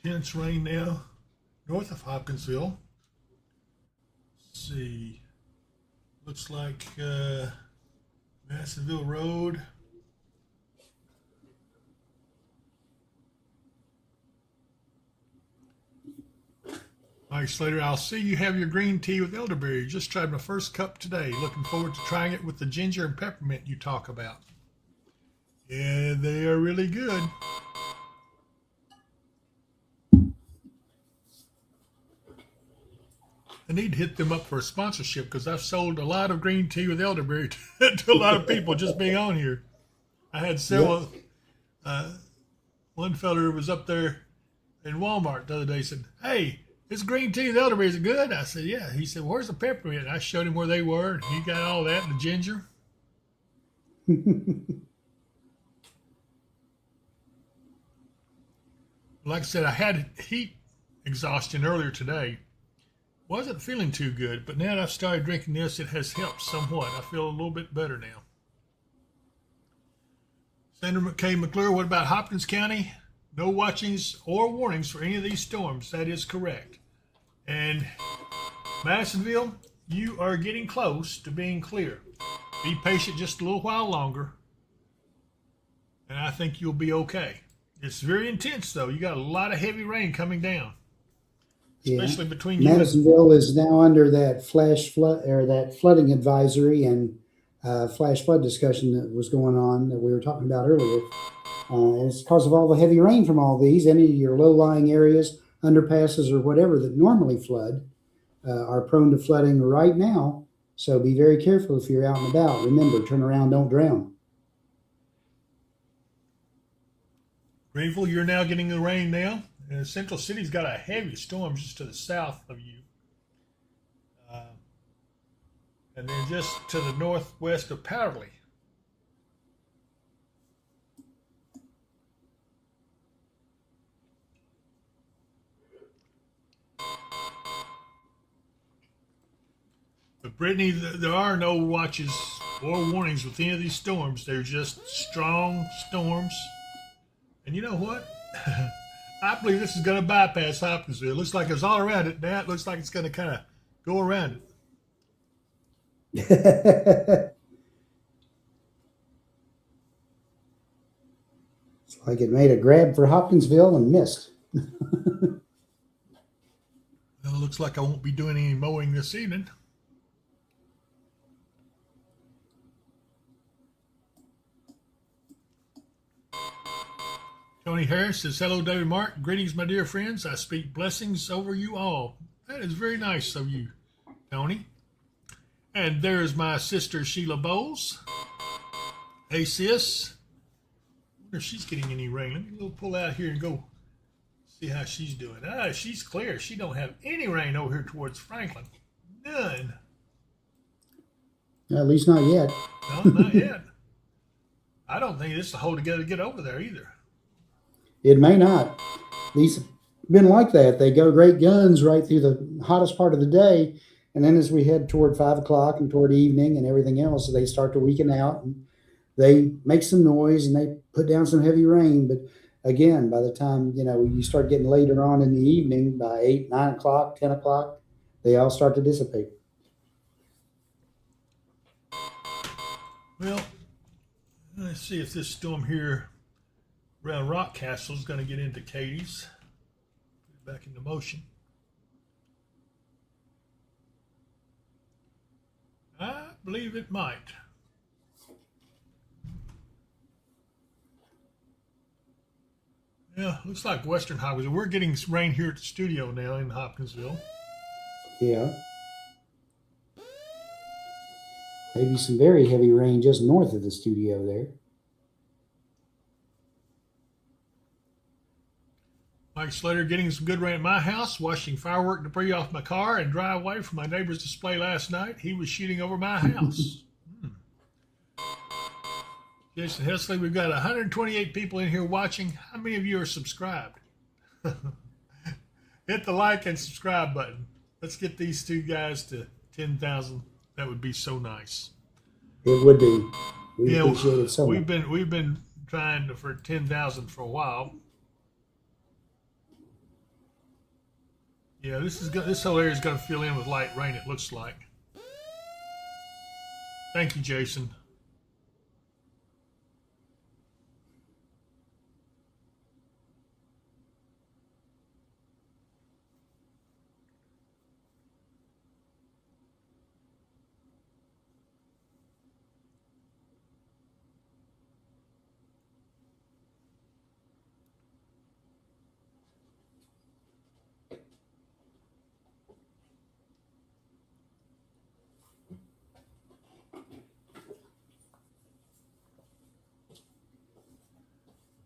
Intense rain now, north of Hopkinsville. Let's see. Looks like Madisonville Road. All right, Slater, I'll see you have your green tea with elderberry. Just tried my first cup today. Looking forward to trying it with the ginger and peppermint you talk about. Yeah, they are really good. I need to hit them up for a sponsorship because I've sold a lot of green tea with elderberry to a lot of people just being on here. I had several. One fella who was up there in Walmart the other day said, "Hey, this green tea with elderberry, is it good?" I said, "Yeah." He said, "Where's the peppermint?" I showed him where they were. And he got all that and the ginger. Like I said, I had heat exhaustion earlier today. Wasn't feeling too good, but now that I've started drinking this, it has helped somewhat. I feel a little bit better now. Senator McKay McClure, what about Hopkins County? No watchings or warnings for any of these storms. That is correct. And Madisonville, you are getting close to being clear. Be patient just a little while longer, and I think you'll be okay. It's very intense, though. You got a lot of heavy rain coming down, especially between you and Madisonville is now under that flash flood or that flooding advisory and flash flood discussion that was going on that we were talking about earlier. And it's because of all the heavy rain from all these. Any of your low-lying areas, underpasses, or whatever that normally flood are prone to flooding right now. So be very careful if you're out and about. Remember, turn around, don't drown. Greenville, you're now getting the rain now. And Central City's got a heavy storm just to the south of you. And then just to the northwest of Powderly. But Brittany, there are no watches or warnings with any of these storms. They're just strong storms. And you know what? I believe this is going to bypass Hopkinsville. It looks like it's all around it now. It looks like it's going to kind of go around it. It's like it made a grab for Hopkinsville and missed. Well, it looks like I won't be doing any mowing this evening. Tony Harris says, hello, David Mark. Greetings, my dear friends. I speak blessings over you all. That is very nice of you, Tony. And there's my sister, Sheila Bowles. Hey, sis. I wonder if she's getting any rain. Let me go pull out here and go see how she's doing. She's clear. She don't have any rain over here towards Franklin. None. At least not yet. No, not yet. I don't think this will hold together to get over there either. It may not. These have been like that. They go great guns right through the hottest part of the day. And then as we head toward 5 o'clock and toward evening and everything else, they start to weaken out and they make some noise and they put down some heavy rain. But again, by the time, you start getting later on in the evening, by 8, 9 o'clock, 10 o'clock, they all start to dissipate. Well, let's see if this storm here around Rock Castle is going to get into Katie's. Put it back into motion. I believe it might. Yeah, looks like Western Hopkinsville. We're getting rain here at the studio now in Hopkinsville. Yeah. Maybe some very heavy rain just north of the studio there. Mike Slater getting some good rain at my house, washing firework debris off my car and driveway from my neighbor's display last night. He was shooting over my house. Jason Hesley, we've got 128 people in here watching. How many of you are subscribed? Hit the like and subscribe button. Let's get these two guys to 10,000. That would be so nice. It would be. We appreciate it so much. We've been trying for 10,000 for a while. Yeah, this whole area is going to fill in with light rain, it looks like. Thank you, Jason.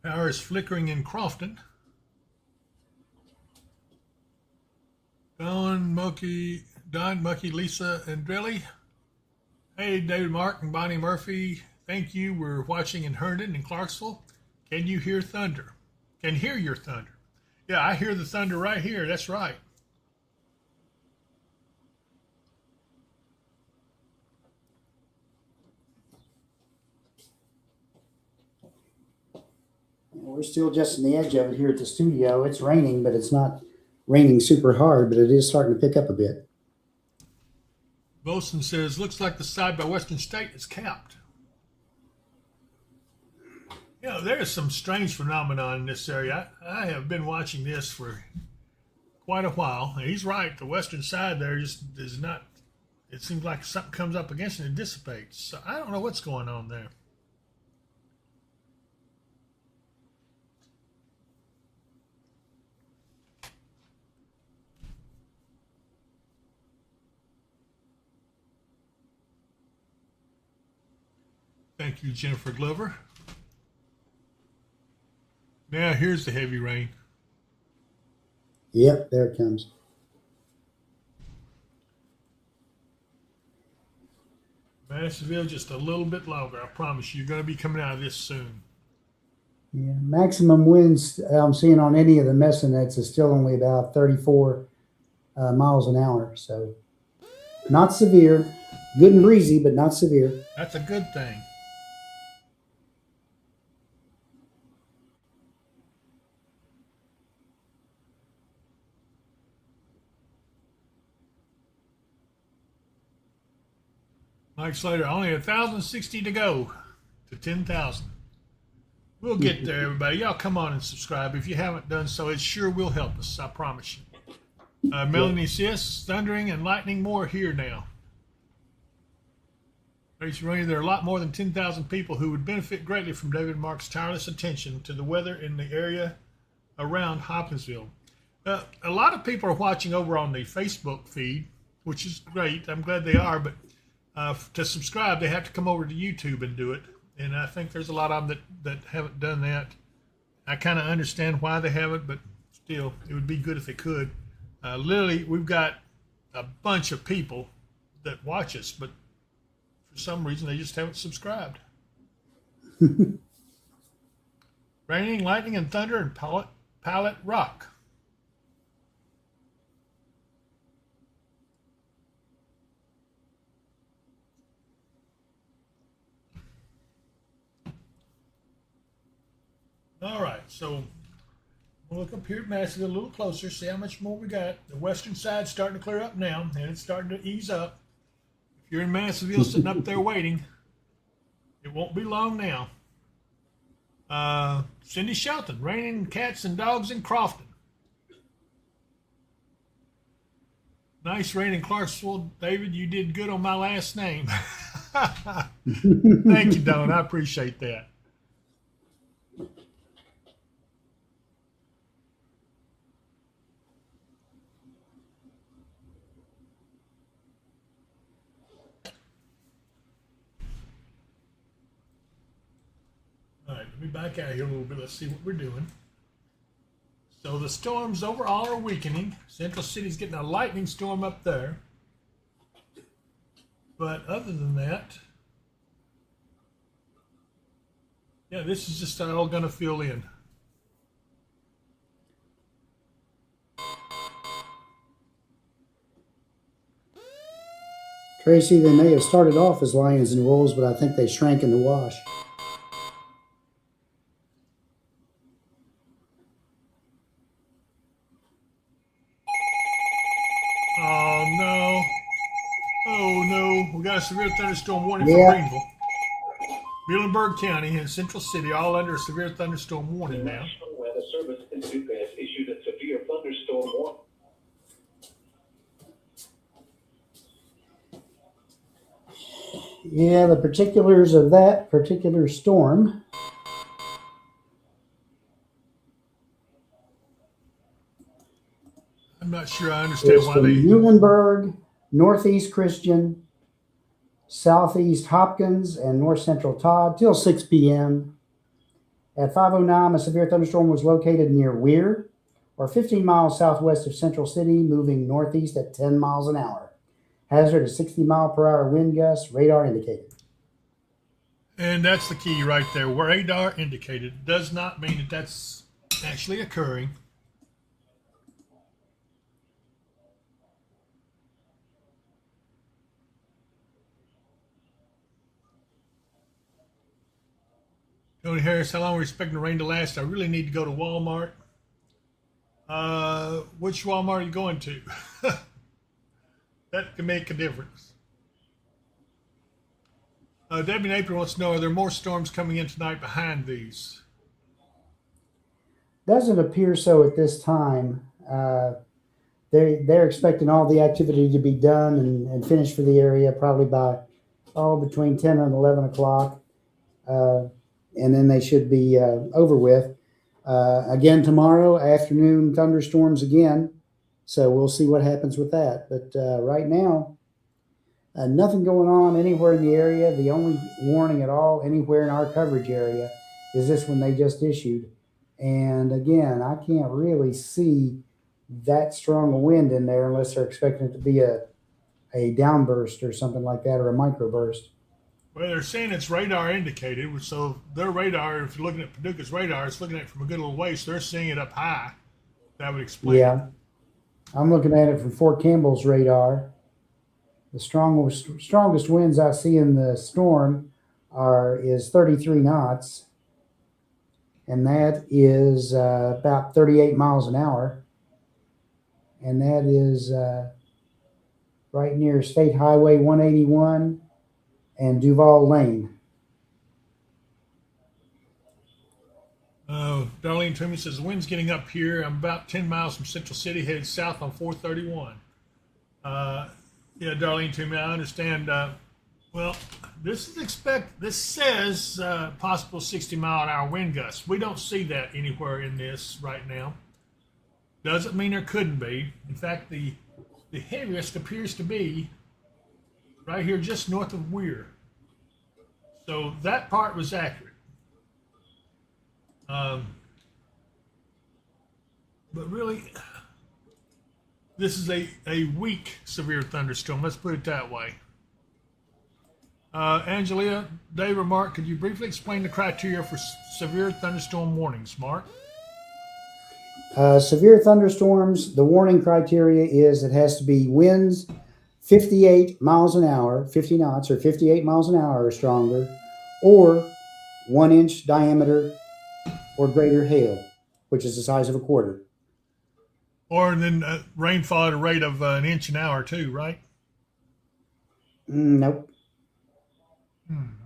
Power is flickering in Crofton. Don, Mucky, Lisa, and Drelly. Hey, David Mark and Bonnie Murphy. Thank you. We're watching in Herndon and Clarksville. Can you hear thunder? Can hear your thunder. Yeah, I hear the thunder right here. That's right. We're still just on the edge of it here at the studio. It's raining, but it's not raining super hard, but it is starting to pick up a bit. Wilson says, looks like the side by Western State is capped. You know, there is some strange phenomenon in this area. I have been watching this for quite a while. And he's right. The western side there just is not, it seems like something comes up against it and it dissipates. So I don't know what's going on there. Thank you, Jennifer Glover. Now here's the heavy rain. Yep, there it comes. Madisonville just a little bit longer. I promise you, you're going to be coming out of this soon. Yeah, maximum winds I'm seeing on any of the mesonets is still only about 34 miles an hour. So not severe. Good and breezy, but not severe. That's a good thing. Mike Slater, only 1,060 to go to 10,000. We'll get there, everybody. Y'all come on and subscribe. If you haven't done so, it sure will help us. I promise you. Melanie says, thundering and lightning more here now. Tracy Roney, there are a lot more than 10,000 people who would benefit greatly from David Mark's tireless attention to the weather in the area around Hopkinsville. A lot of people are watching over on the Facebook feed, which is great. I'm glad they are, but to subscribe, they have to come over to YouTube and do it. And I think there's a lot of them that haven't done that. I kind of understand why they haven't, but still, it would be good if they could. Literally, we've got a bunch of people that watch us, but for some reason, they just haven't subscribed. Raining, lightning, and thunder and pallet rock. All right, so we'll look up here at Madison a little closer, see how much more we got. The western side's starting to clear up now, and it's starting to ease up. If you're in Madisonville sitting up there waiting, it won't be long now. Cindy Shelton, raining cats and dogs in Crofton. Nice rain in Clarksville. David, you did good on my last name. Thank you, Don. I appreciate that. All right, let me back out here a little bit. Let's see what we're doing. So the storms overall are weakening. Central City's getting a lightning storm up there. But other than that, yeah, this is just all going to fill in. Tracy, they may have started off as lions and wolves, but I think they shrank in the wash. We got a severe thunderstorm warning Yeah. for Greenville. Muhlenberg County and Central City all under a severe thunderstorm warning now. National Weather Service Institute has issued a severe thunderstorm warning. Yeah, the particulars of that particular storm. I'm not sure I understand why From they. Muhlenberg, Northeast Christian, Southeast Hopkins, and North Central Todd till 6 p.m. At 5:09, a severe thunderstorm was located near Weir, or 15 miles southwest of Central City, moving northeast at 10 miles an hour. Hazard a 60-mile-per-hour wind gust, radar indicated. And that's the key right there. Radar indicated does not mean that that's actually occurring. Tony Harris, how long are we expecting the rain to last? I really need to go to Walmart. Which Walmart are you going to? That can make a difference. Debbie Napier wants to know, are there more storms coming in tonight behind these? Doesn't appear so at this time. They're expecting all the activity to be done and finished for the area probably by between 10 and 11 o'clock. And then they should be over with. Again, tomorrow afternoon, thunderstorms again. So we'll see what happens with that. But right now, nothing going on anywhere in the area. The only warning at all anywhere in our coverage area is this one they just issued. And again, I can't really see that strong a wind in there unless they're expecting it to be a downburst or something like that, or a microburst. Well, they're saying it's radar indicated, so their radar, if you're looking at Paducah's radar, it's looking at it from a good little ways, so they're seeing it up high. That would explain Yeah. I'm looking at it from Fort Campbell's radar. The strongest winds I see in the storm is 33 knots, and that is about 38 miles an hour. And that is right near State Highway 181 and Duval Lane. Darlene Toomey says, the wind's getting up here. I'm about 10 miles from Central City, headed south on 431. Yeah, Darlene Toomey, I understand. Well, this says possible 60-mile-an-hour wind gusts. We don't see that anywhere in this right now. Doesn't mean there couldn't be. In fact, the heaviest appears to be right here just north of Weir. So that part was accurate. But really, this is a weak severe thunderstorm. Let's put it that way. Angelia, Dave, or Mark, could you briefly explain the criteria for severe thunderstorm warnings, Mark? Severe thunderstorms, the warning criteria is it has to be winds 58 miles an hour, 50 knots, or 58 miles an hour or stronger, or 1 inch diameter or greater hail, which is the size of a quarter. Or then rainfall at a rate of an inch an hour too, right? Nope.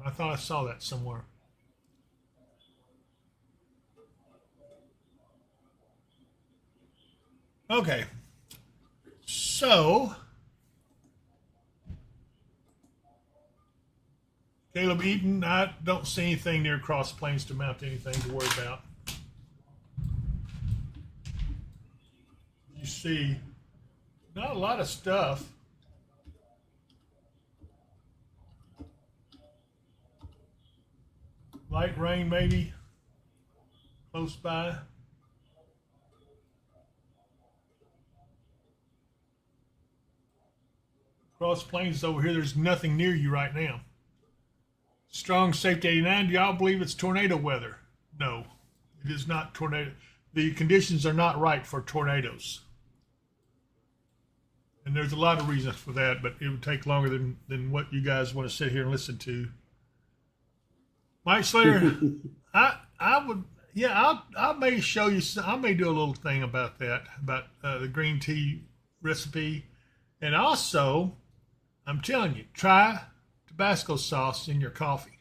I thought I saw that somewhere. Okay. So, Caleb Eaton, I don't see anything near Cross Plains to mount anything to worry about. You see, not a lot of stuff. Light rain maybe close by. Cross Plains over here, there's nothing near you right now. Strong Safety 89, do y'all believe it's tornado weather? No, it is not tornado. The conditions are not right for tornadoes. And there's a lot of reasons for that, but it would take longer than what you guys want to sit here and listen to. Mike Slater, I would, yeah, I may show you, I may do a little thing about that, about the green tea recipe. And also, I'm telling you, try Tabasco sauce in your coffee.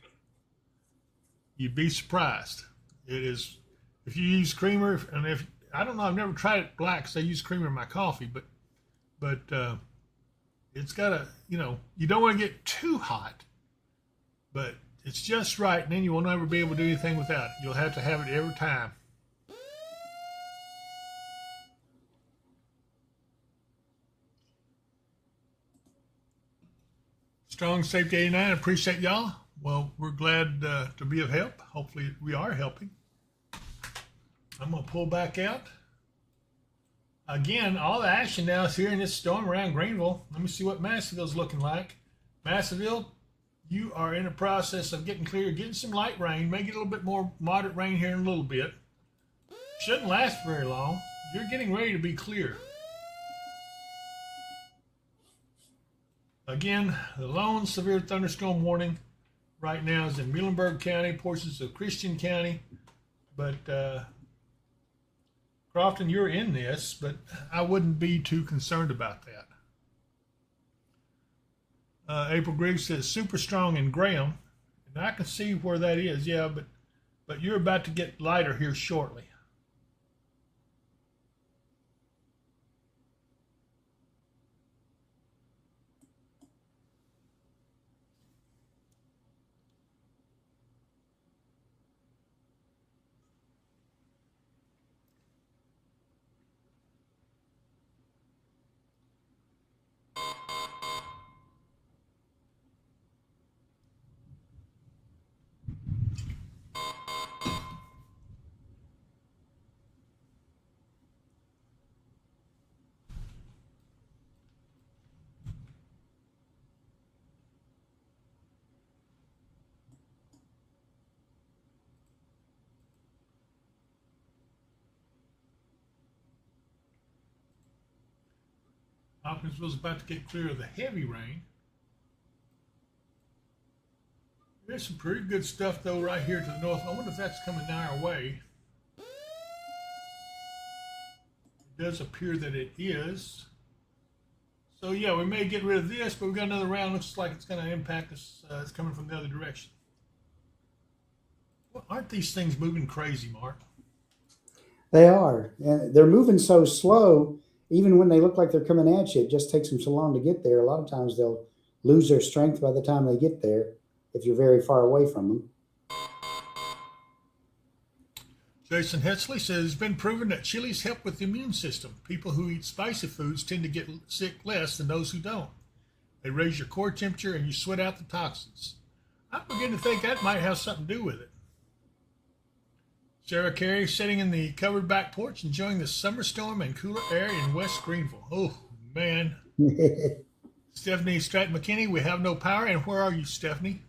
You'd be surprised. It is, if you use creamer, and if, I don't know, I've never tried it black because I use creamer in my coffee, but it's got a, you know, you don't want to get too hot, but it's just right, and then you will never be able to do anything without it. You'll have to have it every time. Strong Safety 89, appreciate y'all. Well, we're glad to be of help. Hopefully we are helping. I'm going to pull back out. Again, all the action now is here in this storm around Greenville. Let me see what Massillville's looking like. Massillville, you are in the process of getting clear, getting some light rain. May get a little bit more moderate rain here in a little bit. Shouldn't last very long. You're getting ready to be clear. Again, the lone severe thunderstorm warning right now is in Muhlenberg County, portions of Christian County. But Crofton, you're in this, but I wouldn't be too concerned about that. April Griggs says super strong in Graham, and I can see where that is. Yeah, but you're about to get lighter here shortly. Hopkinsville's about to get clear of the heavy rain. There's some pretty good stuff, though, right here to the north. I wonder if that's coming our way. It does appear that it is. So, yeah, we may get rid of this, but we've got another round. Looks like it's going to impact us. It's coming from the other direction. Well, aren't these things moving crazy, Mark? They are. And they're moving so slow. Even when they look like they're coming at you, it just takes them so long to get there. A lot of times they'll lose their strength by the time they get there if you're very far away from them. Jason Hetzley says it's been proven that chilies help with the immune system. People who eat spicy foods tend to get sick less than those who don't. They raise your core temperature and you sweat out the toxins. I'm beginning to think that might have something to do with it. Sarah Carey sitting in the covered back porch enjoying the summer storm and cooler air in West Greenville. Oh, man. Stephanie Stratton McKinney, we have no power. And where are you, Stephanie?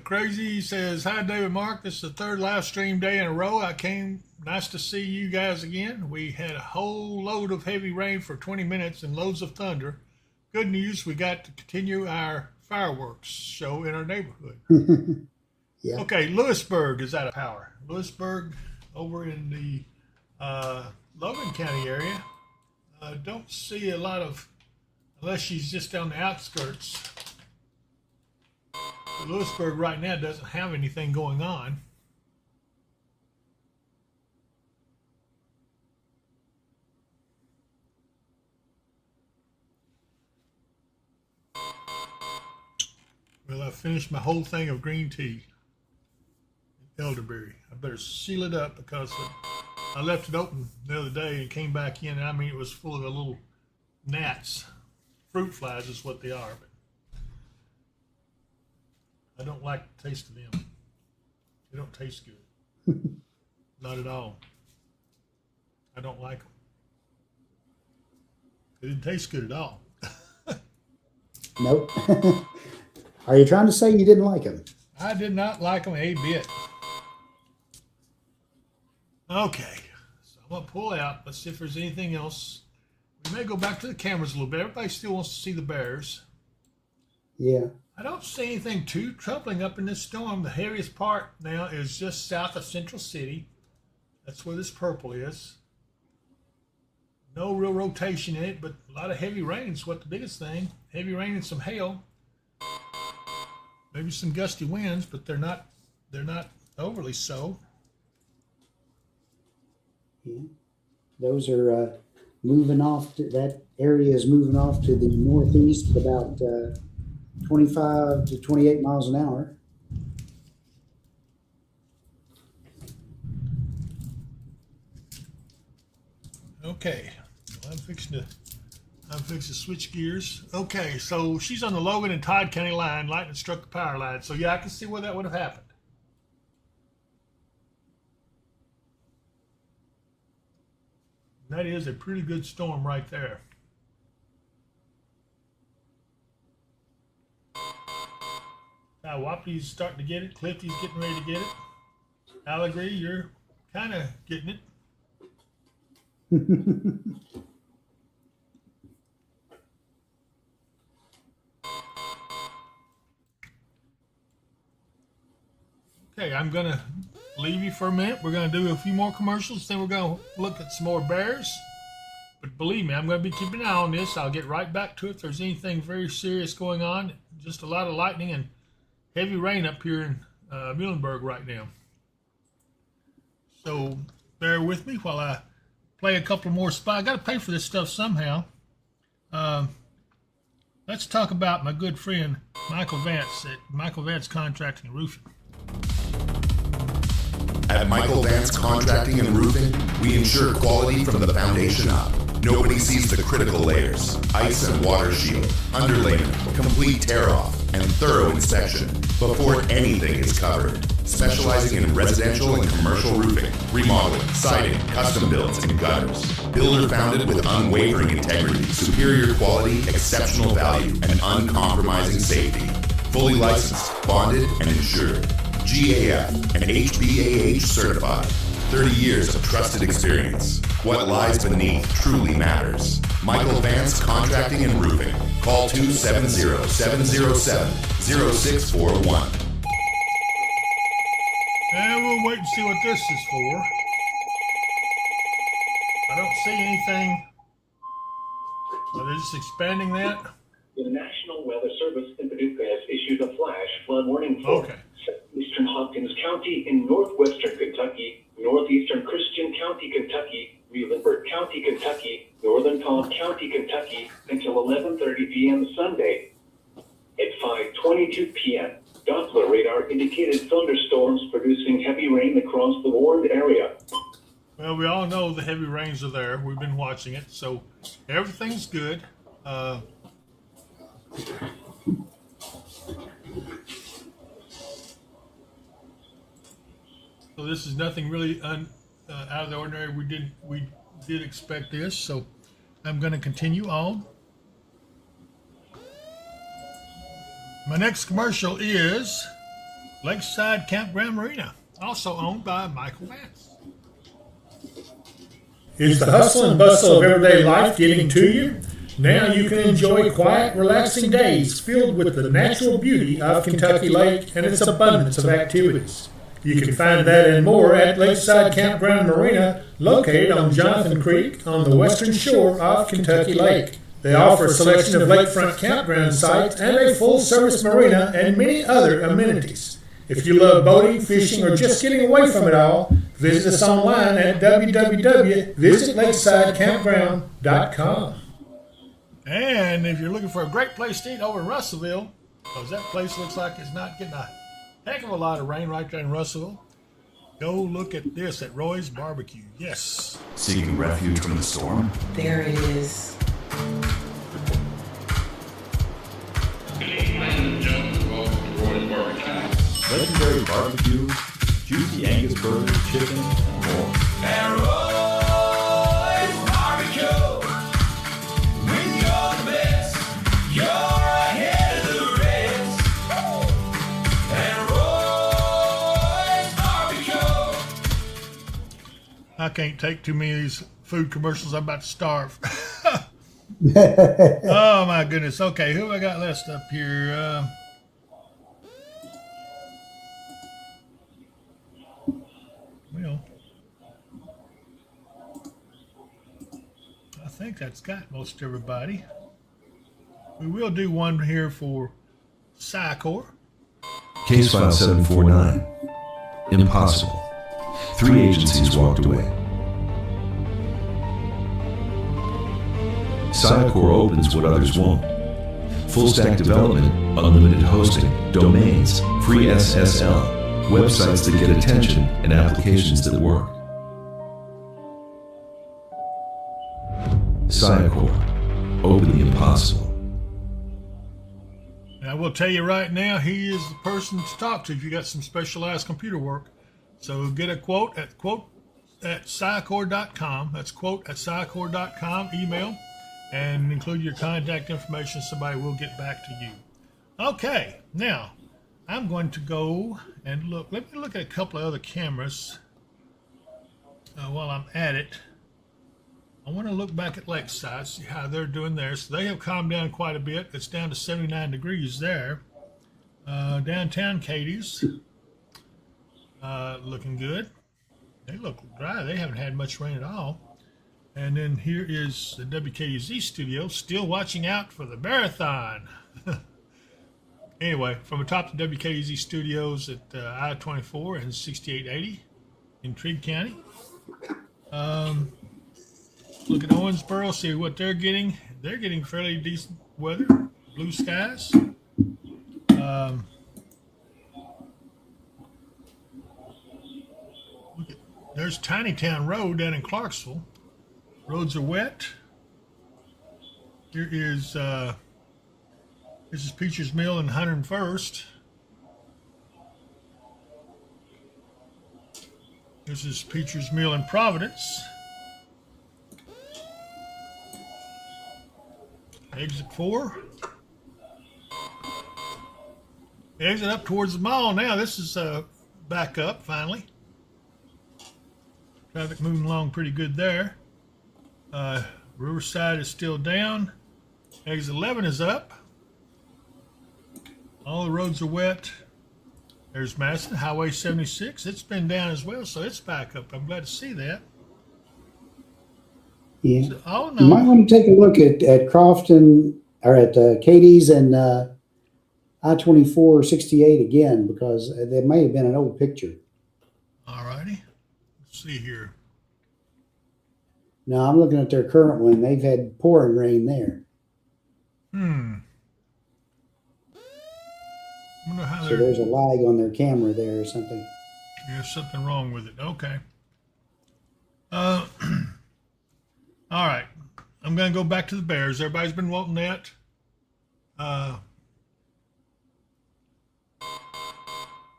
Crazy says, hi, David Mark. This is the third live stream day in a row. I came. Nice to see you guys again. We had a whole load of heavy rain for 20 minutes and loads of thunder. Good news, we got to continue our fireworks show in our neighborhood. Yeah. Okay, Lewisburg is out of power. Lewisburg over in the Logan County area. Don't see a lot of, unless she's just on the outskirts. Lewisburg right now doesn't have anything going on. Well, I finished my whole thing of green tea, elderberry. I better seal it up because I left it open the other day and came back in. And I mean, it was full of little gnats. Fruit flies is what they are, but I don't like the taste of them. They don't taste good. Not at all. I don't like them. They didn't taste good at all. Nope. Are you trying to say you didn't like them? I did not like them a bit. Okay, so I'm going to pull out. Let's see if there's anything else. We may go back to the cameras a little bit. Everybody still wants to see the bears. Yeah. I don't see anything too troubling up in this storm. The heaviest part now is just south of Central City. That's where this purple is. No real rotation in it, but a lot of heavy rain is what the biggest thing. Heavy rain and some hail. Maybe some gusty winds, but they're not overly so. Yeah. Those are moving off. That area is moving off to the northeast at about 25 to 28 miles an hour. Okay, well, I'm fixing to switch gears. Okay, so she's on the Logan and Todd County line. Lightning struck the power line. So yeah, I can see where that would have happened. That is a pretty good storm right there. Now, Wappi's starting to get it. Clifty's getting ready to get it. Allegory, you're kind of getting it. Okay, I'm going to leave you for a minute. We're going to do a few more commercials, then we're going to look at some more bears. But believe me, I'm going to be keeping an eye on this. I'll get right back to it if there's anything very serious going on. Just a lot of lightning and heavy rain up here in Muhlenberg right now. So bear with me while I play a couple more spots. I got to pay for this stuff somehow. Let's talk about my good friend Michael Vance at Michael Vance Contracting and Roofing. At Michael Vance Contracting and Roofing, we ensure quality from the foundation up. Nobody sees the critical layers: ice and water shield, underlayment, complete tear-off, and thorough inspection before anything is covered. Specializing in residential and commercial roofing, remodeling, siding, custom builds, and gutters. Builder founded with unwavering integrity, superior quality, exceptional value, and uncompromising safety. Fully licensed, bonded, and insured. GAF and HBAH certified. 30 years of trusted experience. What lies beneath truly matters. Michael Vance Contracting and Roofing. Call 270-707-0641. And we'll wait and see what this is for. I don't see anything. Are they just expanding that? The National Weather Service in Paducah has issued a flash flood warning for southeastern Hopkins County in northwestern Kentucky, northeastern Christian County, Kentucky, Muhlenberg County, Kentucky, northern Cobb County, Kentucky, until 11:30 p.m. Sunday. At 5:22 p.m., Doppler radar indicated thunderstorms producing heavy rain across the warned area. Well, we all know the heavy rains are there. We've been watching it, so everything's good. So this is nothing really out of the ordinary. We did expect this, so I'm going to continue on. My next commercial is Lakeside Campground Marina, also owned by Michael Vance. Is the hustle and bustle of everyday life getting to you? Now you can enjoy quiet, relaxing days filled with the natural beauty of Kentucky Lake and its abundance of activities. You can find that and more at Lakeside Campground Marina, located on Jonathan Creek on the western shore of Kentucky Lake. They offer a selection of lakefront campground sites and a full-service marina and many other amenities. If you love boating, fishing, or just getting away from it all, visit us online at www.visitlakesidecampground.com. And if you're looking for a great place to eat over in Russellville, because that place looks like it's not getting a heck of a lot of rain right there in Russellville, go look at this at Roy's Barbecue. Yes. Seeking refuge from the storm? There it is. Legendary barbecue, juicy Angus burger, chicken, and more. And Roy's Barbecue. When you're the best, you're ahead of the rest. And Roy's Barbecue. I can't take too many of these food commercials. I'm about to starve. Oh my goodness. Okay, who have I got left up here? Well, I think that's got most everybody. We will do one here for Sycor. Case file 749. Impossible. 3 agencies walked away. Sycor opens what others won't. Full stack development, unlimited hosting, domains, free SSL, websites that get attention, and applications that work. Sycor. Open the impossible. And I will tell you right now, he is the person to talk to if you got some specialized computer work. So get a quote at at sciacor.com. That's quote at sciacor.com. Email and include your contact information. Somebody will get back to you. Okay, now I'm going to go and look. Let me look at a couple of other cameras while I'm at it. I want to look back at Lakeside, see how they're doing there. So they have calmed down quite a bit. It's down to 79 degrees there. Downtown Katie's looking good. They look dry. They haven't had much rain at all. And then here is the WKUZ studio, still watching out for the marathon. Anyway, from atop the WKUZ studios at I-24 and 6880 in Trigg County. Look at Owensboro, see what they're getting. They're getting fairly decent weather, blue skies. There's Tiny Town Road down in Clarksville. Roads are wet. Here is this is Peacher's Mill in 101st. This is Peacher's Mill in Providence. Exit 4. Exit up towards the mall now. This is back up finally. Traffic moving along pretty good there. Riverside is still down. Exit 11 is up. All the roads are wet. There's Madison, Highway 76. It's been down as well, so it's back up. I'm glad to see that. Yeah. So, oh, no. You might want to take a look at Crofton, or at Katie's and I-24 68 again, because there may have been an old picture. All righty. Let's see here. No, I'm looking at their current one. They've had pouring rain there. I wonder how So there's a lag on their camera there or something. There's something wrong with it. Okay. All right. I'm going to go back to the Bears. Everybody's been wanting that.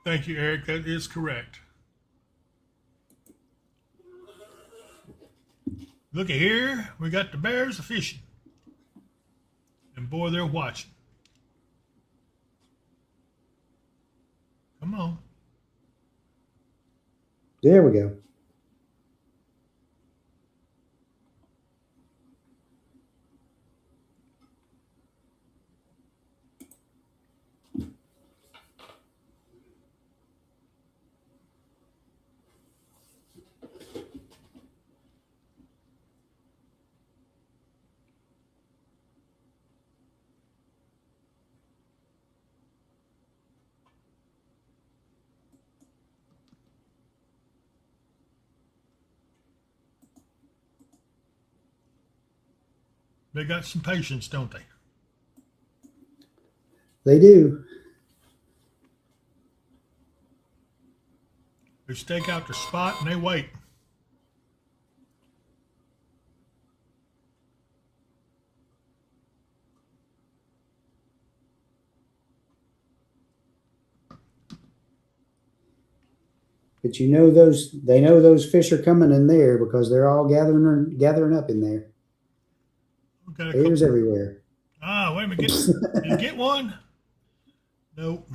Thank you, Eric. That is correct. Look at here. We got the Bears fishing. And boy, they're watching. Come on. There we go. They got some patience, don't they? They do. They stake out their spot and they wait. But you know they know those fish are coming in there because they're all gathering up in there. There's everywhere. Ah, wait a minute. Did you get one? Nope.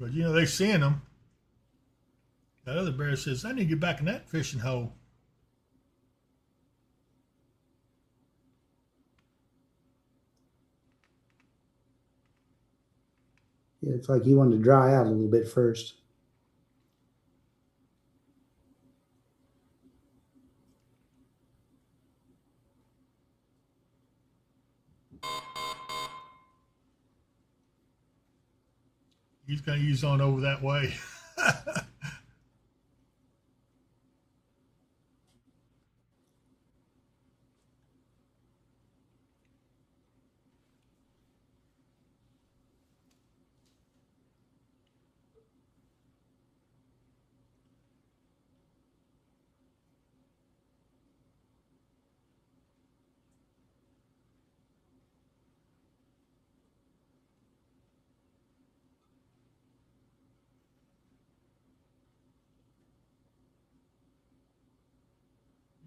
But you know, they're seeing them. That other bear says, I need to get back in that fishing hole. Yeah, it's like he wanted to dry out a little bit first. He's going to use on over that way.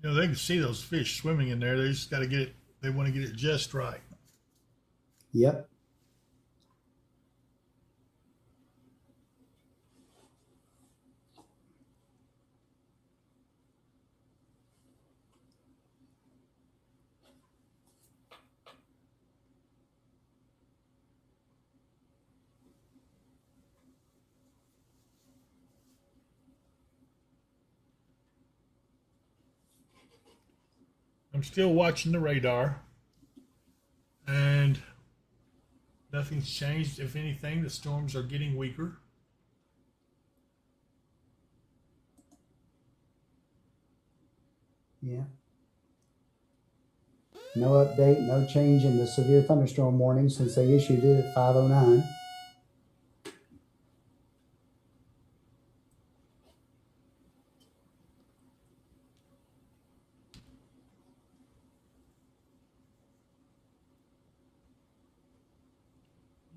You know, they can see those fish swimming in there. They just got to get it. They want to get it just right. Yep. I'm still watching the radar, and nothing's changed. If anything, the storms are getting weaker. Yeah. No update, no change in the severe thunderstorm warning since they issued it at 5:09.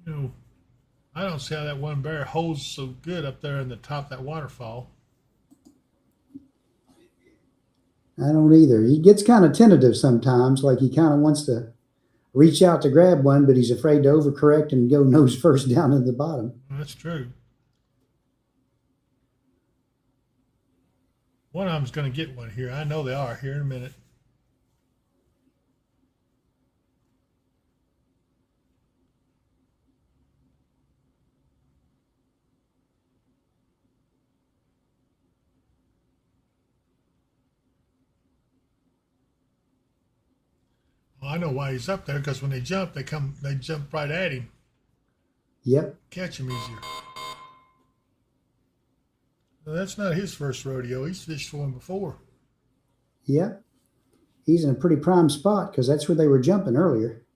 You know, I don't see how that one bear holds so good up there in the top of that waterfall. I don't either. He gets kind of tentative sometimes, like he kind of wants to reach out to grab one, but he's afraid to overcorrect and go nose first down in the bottom. That's true. One of them's going to get one here. I know they are here in a minute. Well, I know why he's up there, because when they jump, they jump right at him. Yep. Catch him easier. Well, that's not his first rodeo. He's fished for one before. Yep. He's in a pretty prime spot because that's where they were jumping earlier.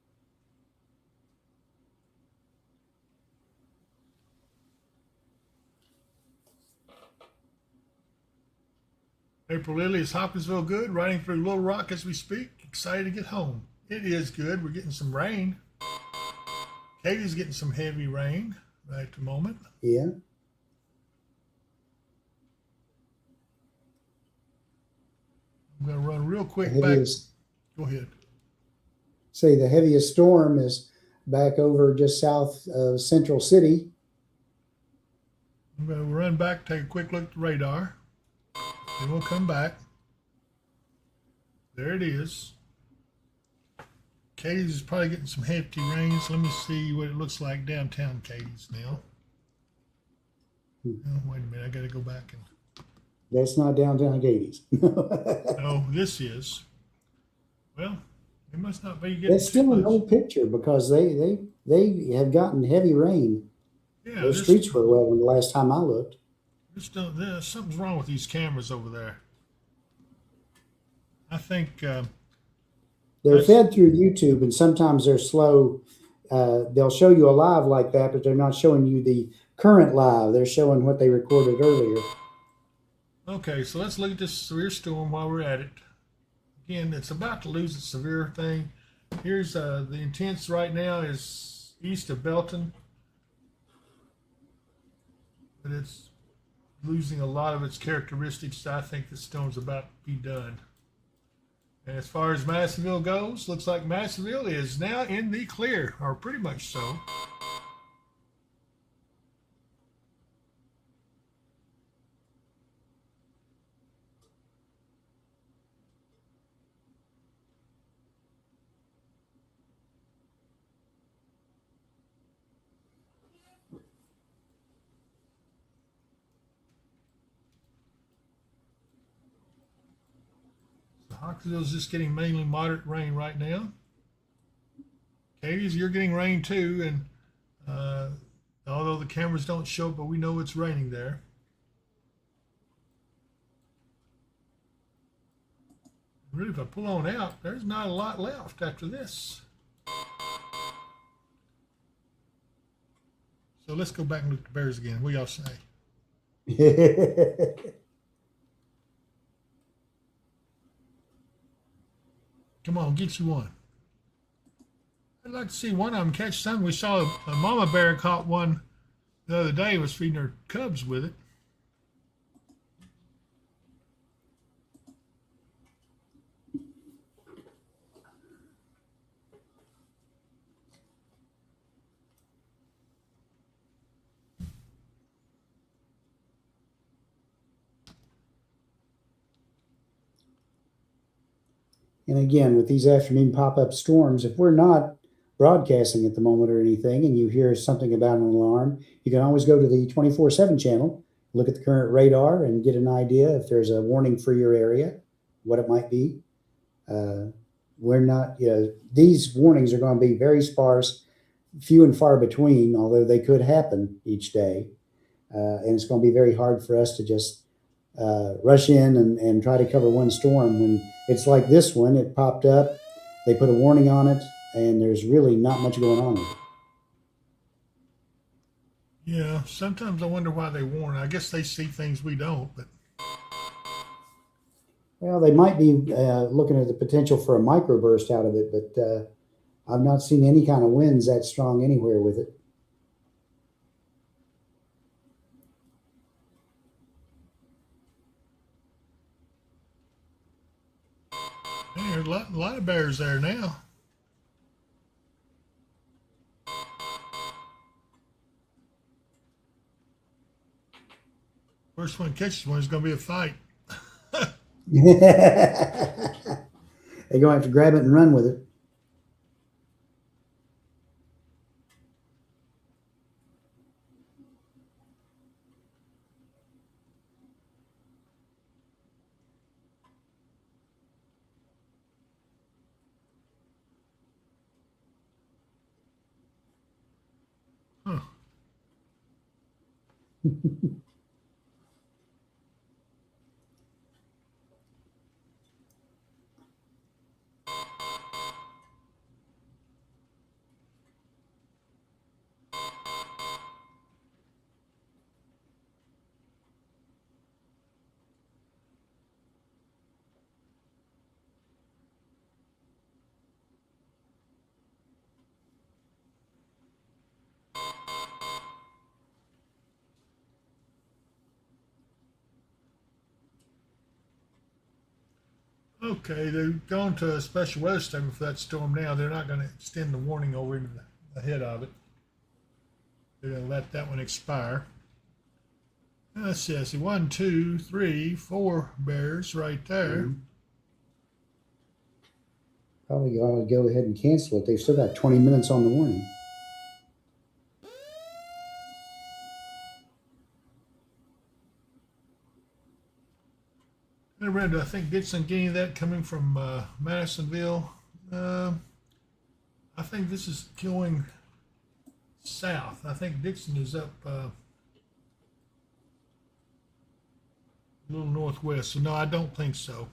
April Lily, is Hopkinsville good? Riding through Little Rock as we speak. Excited to get home. It is good. We're getting some rain. Katie's getting some heavy rain right at the moment. Yeah. I'm going to run real quick back. Go ahead. Say the heaviest storm is back over just south of Central City. I'm going to run back, take a quick look at the radar. Then we'll come back. There it is. Katie's is probably getting some hefty rains. Let me see what it looks like downtown Katie's now. Oh, wait a minute, I got to go back and. That's not downtown Katie's. No, this is. Well, it must not be getting. That's still an old picture because they have gotten heavy rain. Yeah, those streets were wet the last time I looked. Something's wrong with these cameras over there. I think they're fed through YouTube, and sometimes they're slow. They'll show you a live like that, but they're not showing you the current live. They're showing what they recorded earlier. Okay, so let's look at this severe storm while we're at it. Again, it's about to lose its severe thing. Here's the intense right now is east of Belton, but it's losing a lot of its characteristics. I think the storm's about to be done. And as far as Massillville goes, looks like Massillville is now in the clear, or pretty much so. Hawkinsville's just getting mainly moderate rain right now. Katie's, you're getting rain too, and although the cameras don't show it, but we know it's raining there. Really, if I pull on out, there's not a lot left after this. So let's go back and look at the bears again. What y'all say? Come on, get you one. I'd like to see one of them catch something. We saw a mama bear caught one the other day, was feeding her cubs with it. And again, with these afternoon pop-up storms, if we're not broadcasting at the moment or anything, and you hear something about an alarm, you can always go to the 24/7 channel, look at the current radar, and get an idea if there's a warning for your area, what it might be. We're not, these warnings are going to be very sparse, few and far between, although they could happen each day. And it's going to be very hard for us to just rush in and try to cover one storm when it's like this one. It popped up, they put a warning on it, and there's really not much going on with it. Yeah, sometimes I wonder why they warn. I guess they see things we don't, but Well, they might be looking at the potential for a microburst out of it, but I've not seen any kind of winds that strong anywhere with it. hey, there's a lot of bears there now. First one catches one is going to be a fight. They're going to have to grab it and run with it. Huh. Okay, they've gone to a special weather statement for that storm now. They're not going to extend the warning over into the head of it. They're going to let that one expire. Let's see, I see 1, 2, 3, 4 bears right there. Probably ought to go ahead and cancel it. They've still got 20 minutes on the warning. I think Dixon getting that coming from Madisonville. I think this is going south. I think Dixon is up a little northwest. So no, I don't think so.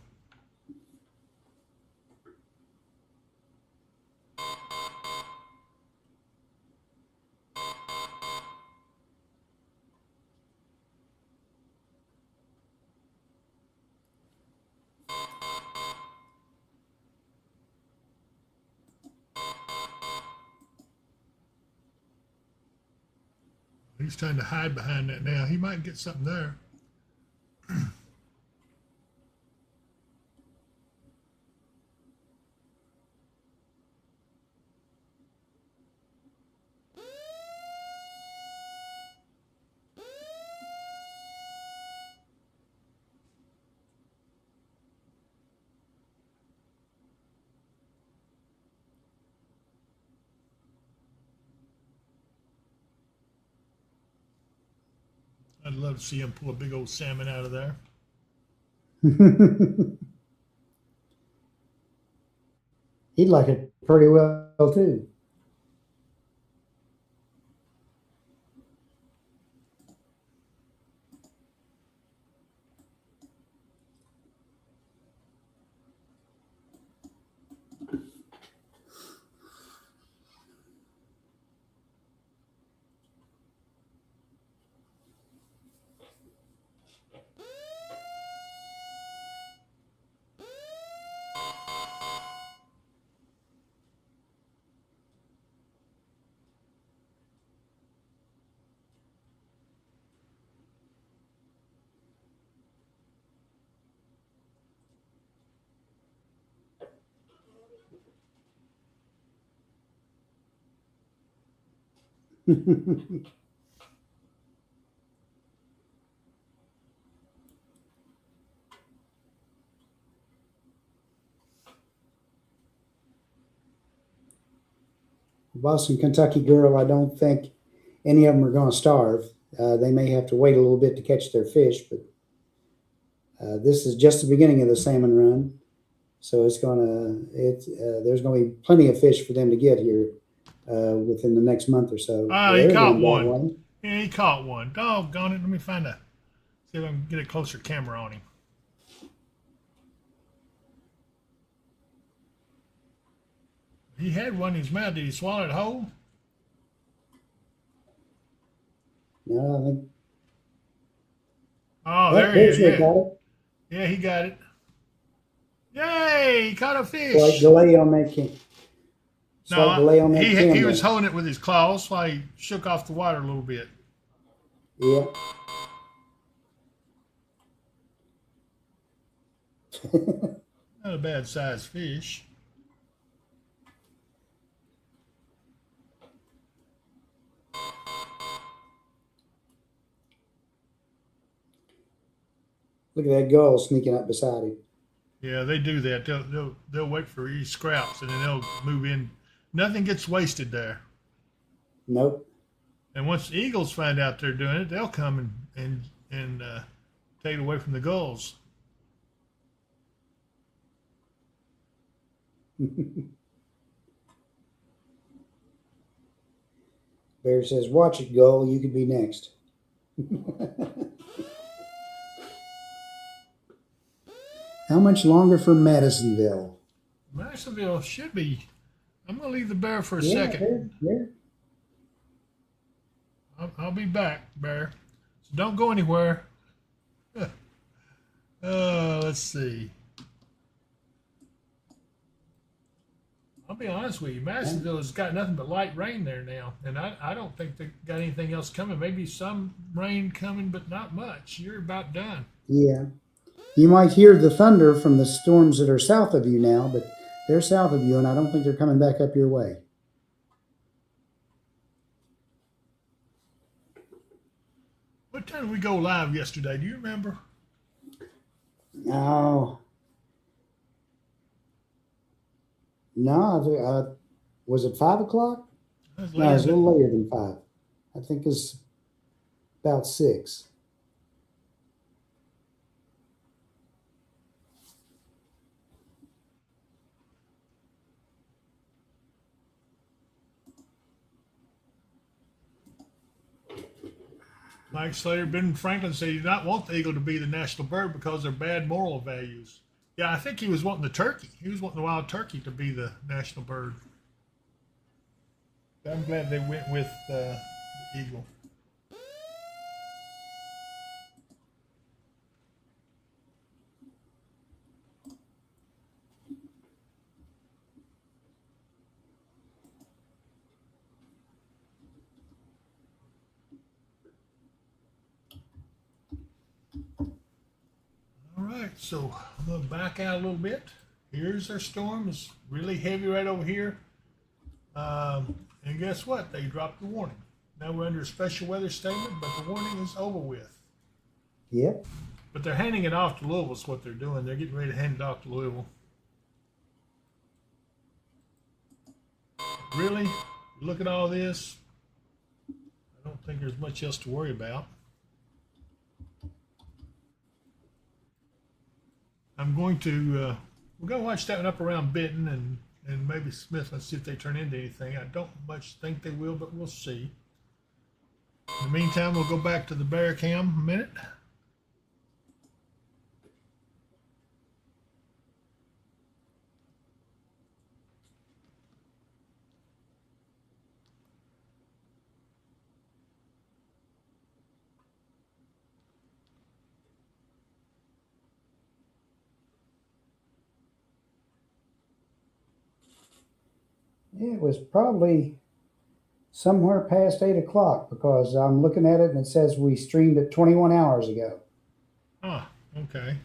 He's trying to hide behind that now. He might get something there. I'd love to see him pull a big old salmon out of there. He'd like it pretty well, too. Boston, Kentucky girl, I don't think any of them are going to starve. They may have to wait a little bit to catch their fish, but this is just the beginning of the salmon run. So there's going to be plenty of fish for them to get here within the next month or so. Oh, he caught one. Yeah, he caught one. Doggone it. Let me see if I can get a closer camera on him. He had one in his mouth. Did he swallow it whole? No, I think. Oh, there he is. Yeah. Yeah, he got it. Yay! He caught a fish. Slight delay on that camera. He was holding it with his claws, so he shook off the water a little bit. Yeah. Not a bad sized fish. Look at that gull sneaking up beside him. Yeah, they do that. They'll wait for these scraps and then they'll move in. Nothing gets wasted there. Nope. And once the eagles find out they're doing it, they'll come and take it away from the gulls. Bear says, "Watch it, gull. You could be next." How much longer for Madisonville? Madisonville should be. I'm going to leave the bear for a second. Yeah. I'll be back, bear. So don't go anywhere. Let's see. I'll be honest with you. Madisonville has got nothing but light rain there now. And I don't think they got anything else coming. Maybe some rain coming, but not much. You're about done. Yeah. You might hear the thunder from the storms that are south of you now, but they're south of you, and I don't think they're coming back up your way. What time did we go live yesterday? Do you remember? No. Was it 5 o'clock? No, it was a little later than 5. I think it's about 6. Mike Slater, Ben Franklin said he did not want the eagle to be the national bird because they're bad moral values. Yeah, I think he was wanting the turkey. He was wanting the wild turkey to be the national bird. I'm glad they went with the eagle. All right, so I'm going to back out a little bit. Here's our storm. It's really heavy right over here. And guess what? They dropped the warning. Now we're under a special weather statement, but the warning is over with. Yep. But they're handing it off to Louisville is what they're doing. They're getting ready to hand it off to Louisville. Really? Look at all this. I don't think there's much else to worry about. I'm going to, we're going to watch that one up around Benton and maybe Smith. Let's see if they turn into anything. I don't much think they will, but we'll see. In the meantime, we'll go back to the bear cam a minute. It was probably somewhere past 8 o'clock because I'm looking at it and it says we streamed it 21 hours ago. Ah, okay.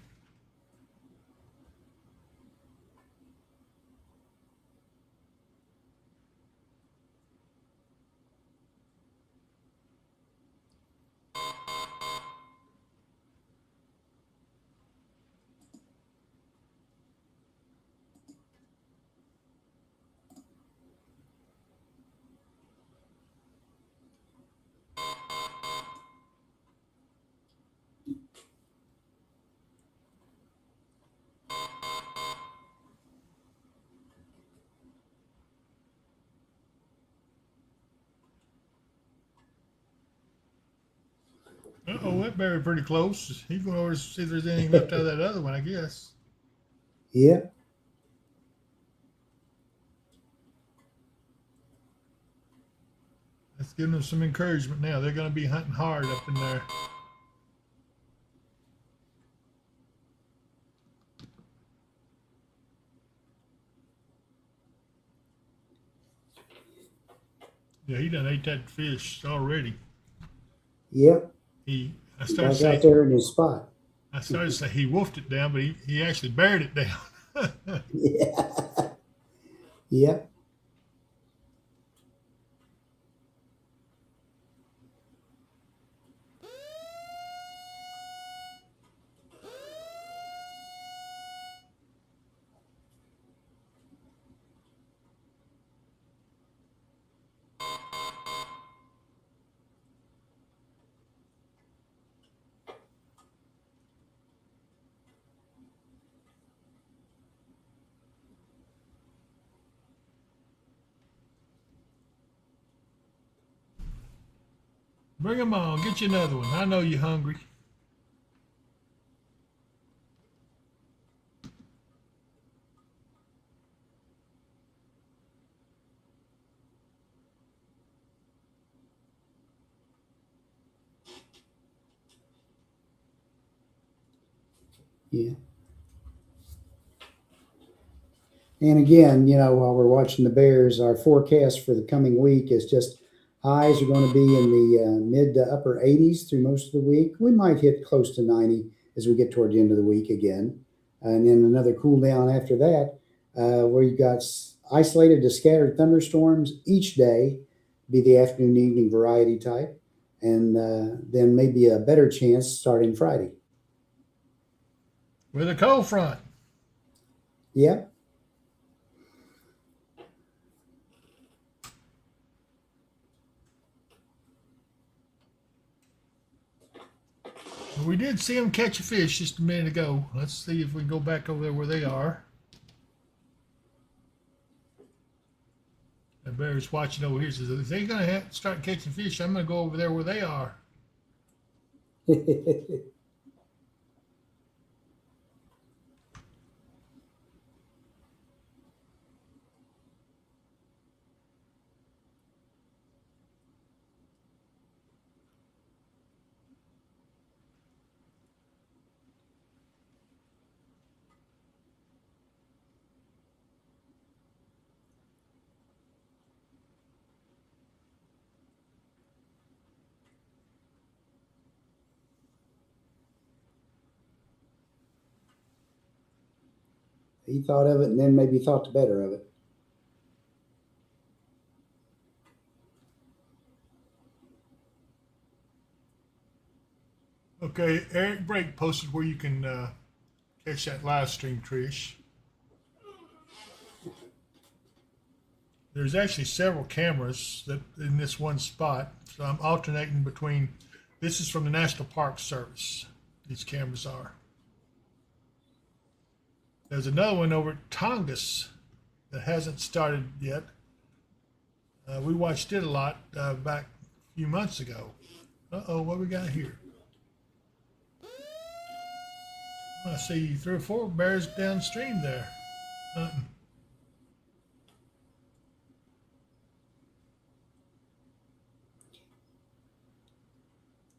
Uh-oh, that berry pretty close. He's going over to see if there's anything left out of that other one, I guess. Yeah. Let's give them some encouragement now. They're going to be hunting hard up in there. Yeah, he done ate that fish already. Yep. I started Back saying, out there in his spot. I started to say he wolfed it down, but he actually buried it down. Yeah. Yep. Bring him on. Get you another one. I know you're hungry. Yeah. And again, while we're watching the bears, our forecast for the coming week is just highs are going to be in the mid to upper 80s through most of the week. We might hit close to 90 as we get toward the end of the week again. And then another cool down after that, where you've got isolated to scattered thunderstorms each day, be the afternoon, evening variety type. And then maybe a better chance starting Friday. With a cold front. Yep. We did see them catch a fish just a minute ago. Let's see if we can go back over there where they are. The bear's watching over here. Says, if they're going to start catching fish, I'm going to go over there where they are. He thought of it and then maybe thought the better of it. Okay, Eric Brake posted where you can catch that live stream, Trish. There's actually several cameras that in this one spot, so I'm alternating between. This is from the National Park Service. These cameras are. There's another one over at Tongass that hasn't started yet. We watched it a lot back a few months ago. Uh-oh, what we got here? I see 3 or 4 bears downstream there.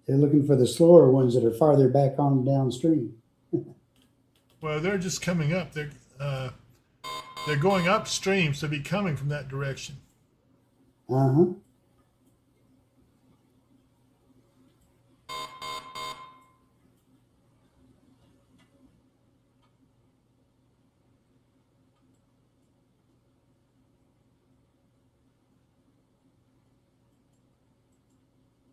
They're looking for the slower ones that are farther back on downstream. Well, they're just coming up. They're going upstream, so they'll be coming from that direction. Uh-huh.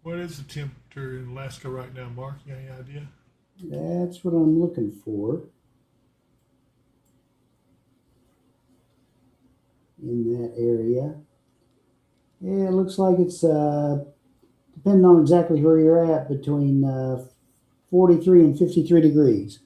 What is the temperature in Alaska right now, Mark? You got any idea? That's what I'm looking for. In that area. Yeah, it looks like it's, depending on exactly where you're at, between 43 and 53 degrees.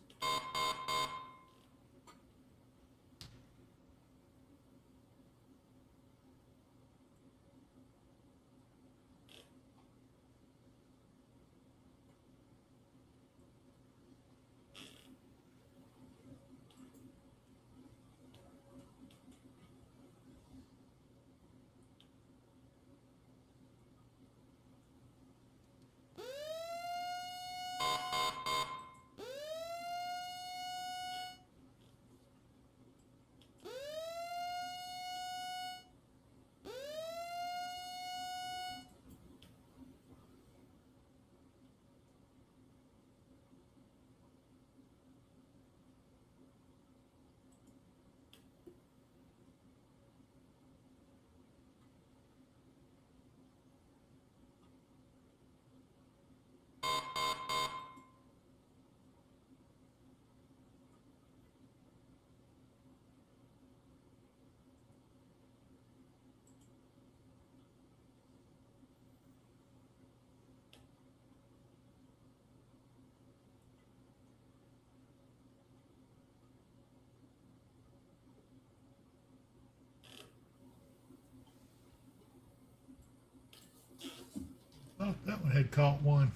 had caught one.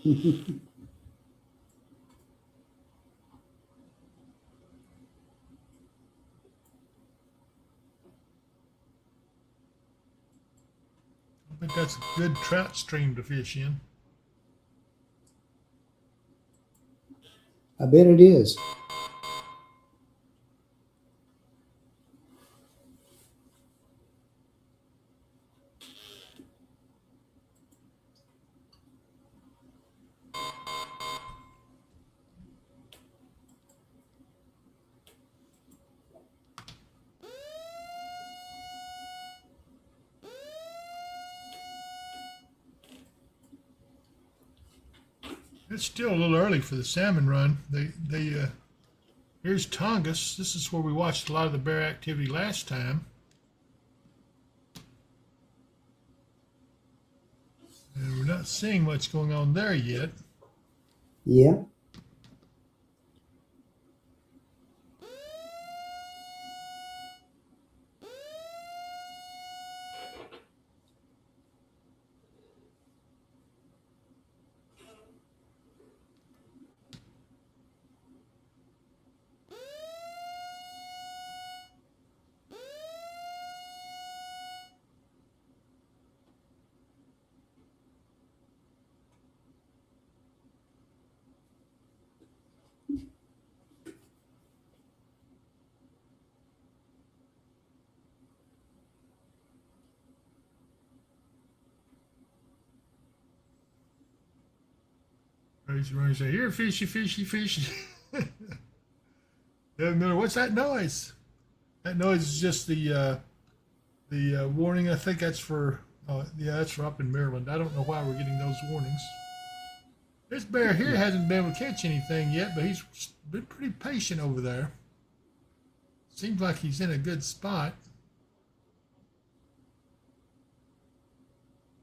I think that's a good trout stream to fish in. I bet it is. It's still a little early for the salmon run. Here's Tongass. This is where we watched a lot of the bear activity last time. And we're not seeing much going on there yet. Yeah. Raise your hand and say, "Here, fishy, fishy, fishy." Miller, what's that noise? That noise is just the warning. I think that's for that's for up in Maryland. I don't know why we're getting those warnings. This bear here hasn't been able to catch anything yet, but he's been pretty patient over there. Seems like he's in a good spot.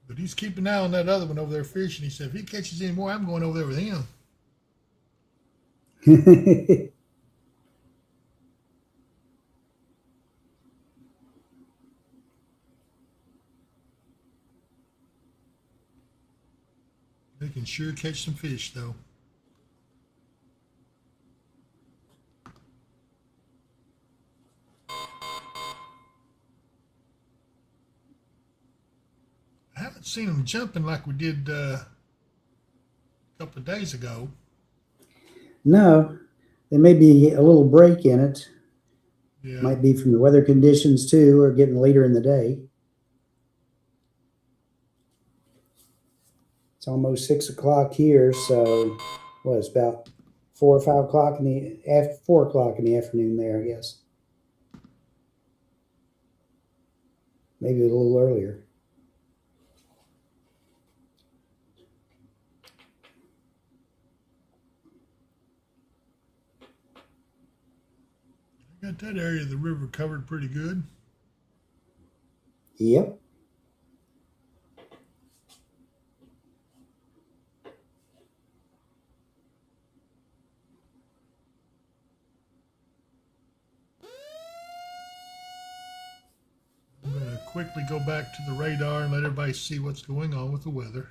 But he's keeping an eye on that other one over there fishing. He said, if he catches any more, I'm going over there with him. They can sure catch some fish, though. I haven't seen them jumping like we did a couple of days ago. No, there may be a little break in it. Yeah. Might be from the weather conditions too, or getting later in the day. It's almost 6 o'clock here, so it's about 4 or 5 o'clock in the 4 o'clock in the afternoon there, I guess. Maybe a little earlier. Got that area of the river covered pretty good. Yep. I'm going to quickly go back to the radar and let everybody see what's going on with the weather.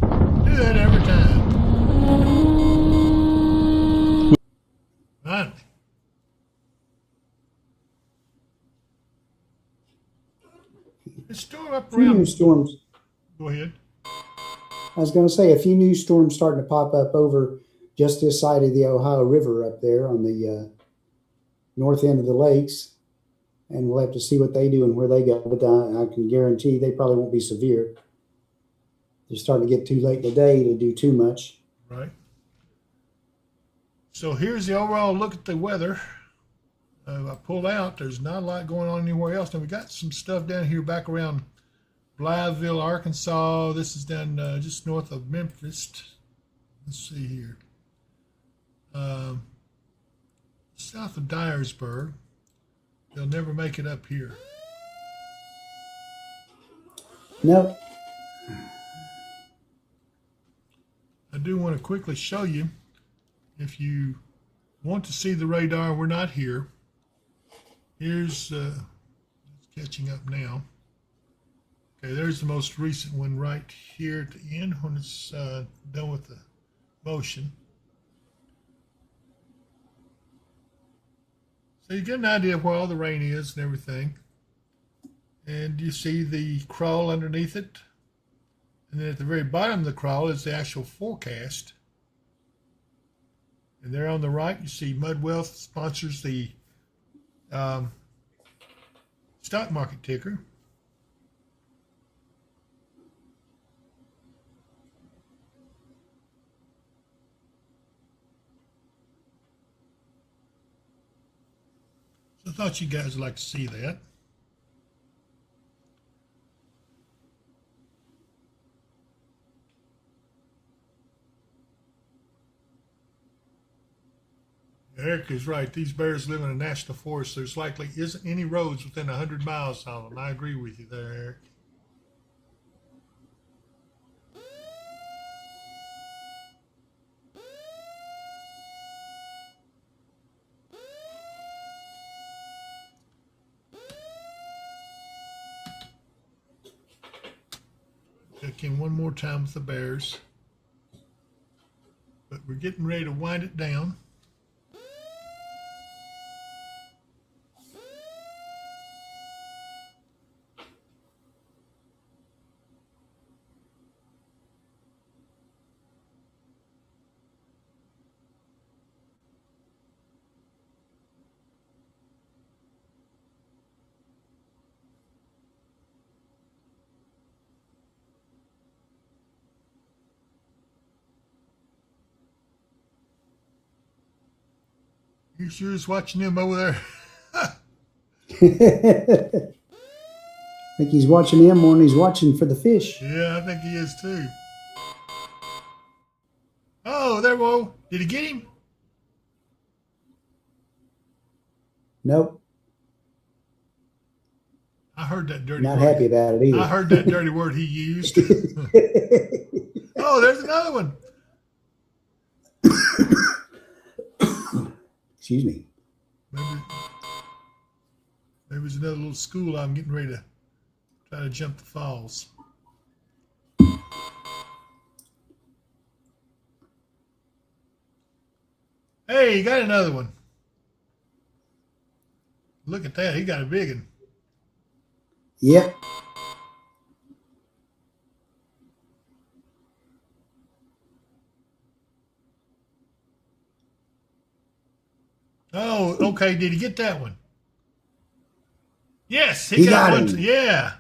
Do that every time. Finally. It's still up A few around. new storms. Go ahead. I was going to say a few new storms starting to pop up over just this side of the Ohio River up there on the north end of the lakes. And we'll have to see what they do and where they go. But I can guarantee they probably won't be severe. They're starting to get too late in the day to do too much. Right. So here's the overall look at the weather. I pulled out. There's not a lot going on anywhere else. Now we got some stuff down here back around Blytheville, Arkansas. This is down just north of Memphis. Let's see here. South of Dyersburg. They'll never make it up here. Nope. I do want to quickly show you, if you want to see the radar, we're not here. Here's it's catching up now. Okay, there's the most recent one right here at the end when it's done with the motion. So you get an idea of where all the rain is and everything. And you see the crawl underneath it. And then at the very bottom of the crawl is the actual forecast. And there on the right, you see Mud Wealth sponsors the stock market ticker. So I thought you guys would like to see that. Eric is right. These bears live in a national forest. There's likely isn't any roads within 100 miles of them. I agree with you there, Eric. Check in one more time with the bears. But we're getting ready to wind it down. You sure is watching him over there. I think he's watching him more than he's watching for the fish. Yeah, I think he is too. Oh, there, whoa. Did he get him? Nope. I heard that dirty Not word. happy about it either. I heard that dirty word he used. Oh, there's another one. Excuse me. Maybe it's another little school I'm getting ready to try to jump the falls. Hey, you got another one. Look at that. He got a big one. Yep. Oh, okay. Did he get that one? Yes, he got one. him. Yeah.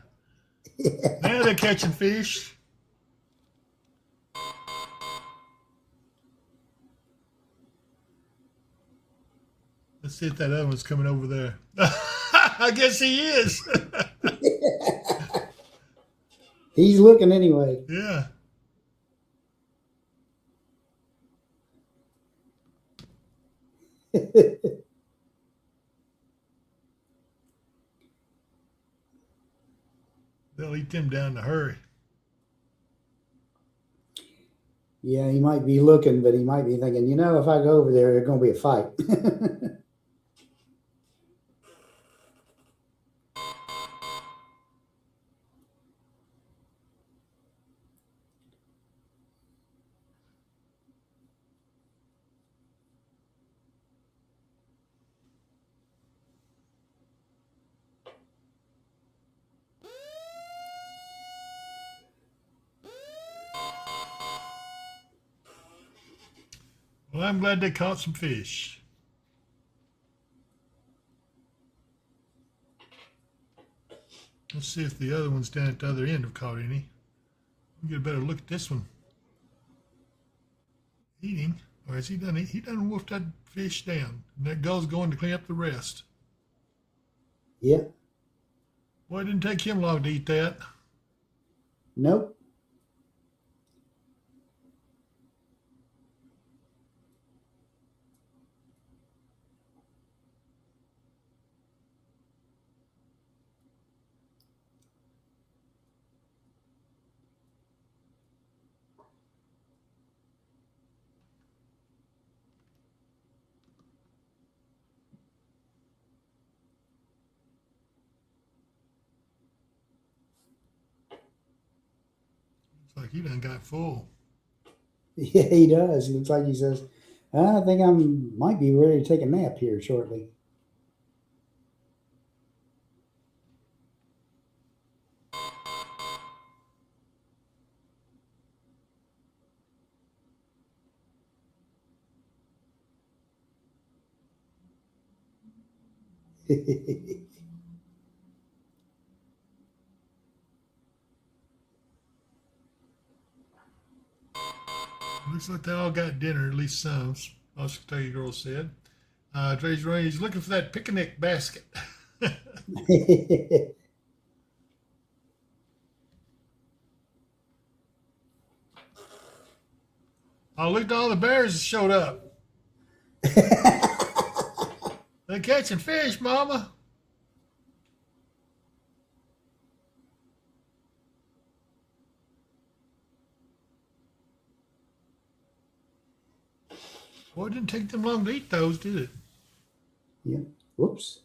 Now they're catching fish. Let's see if that other one's coming over there. I guess he is. He's looking anyway. Yeah. They'll eat them down in a hurry. Yeah, he might be looking, but he might be thinking, if I go over there, there's going to be a fight. Well, I'm glad they caught some fish. Let's see if the other ones down at the other end have caught any. We'll get a better look at this one. Eating, or has he done? He done wolfed that fish down. And that gull's going to clean up the rest. Yeah. Boy, it didn't take him long to eat that. Nope. like he done got full. Yeah, he does. He looks like he says, I think I might be ready to take a nap here shortly. Looks like they all got dinner, at least some. Most of the girl said. Trey's running. He's looking for that picnic basket. Oh, look at all the bears that showed up. They're catching fish, Mama. Boy, it didn't take them long to eat those, did it? Yeah. Whoops.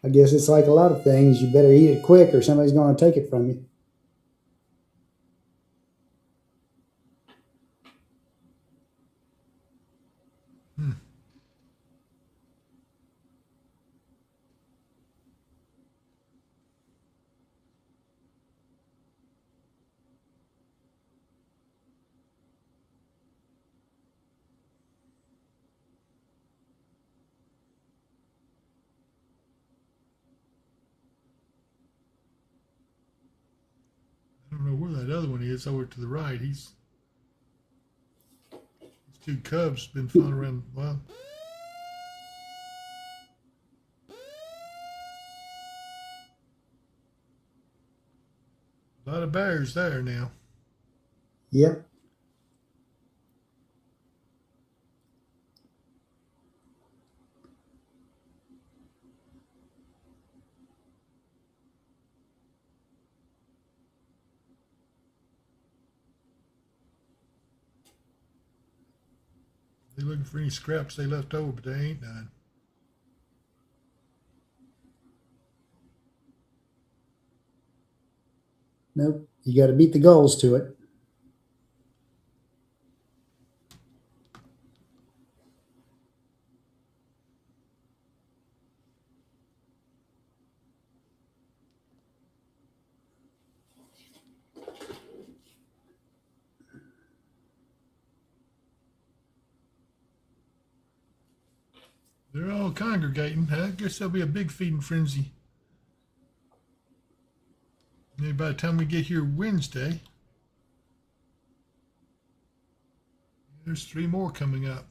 I guess it's like a lot of things. You better eat it quick or somebody's going to take it from you. I don't know where that other one is over to the right. These two cubs been flying around. Well, a lot of bears there now. Yep. They're looking for any scraps they left over, but they ain't none. Nope. You got to beat the gulls to it. They're all congregating. I guess there'll be a big feeding frenzy. Maybe by the time we get here Wednesday, there's 3 more coming up.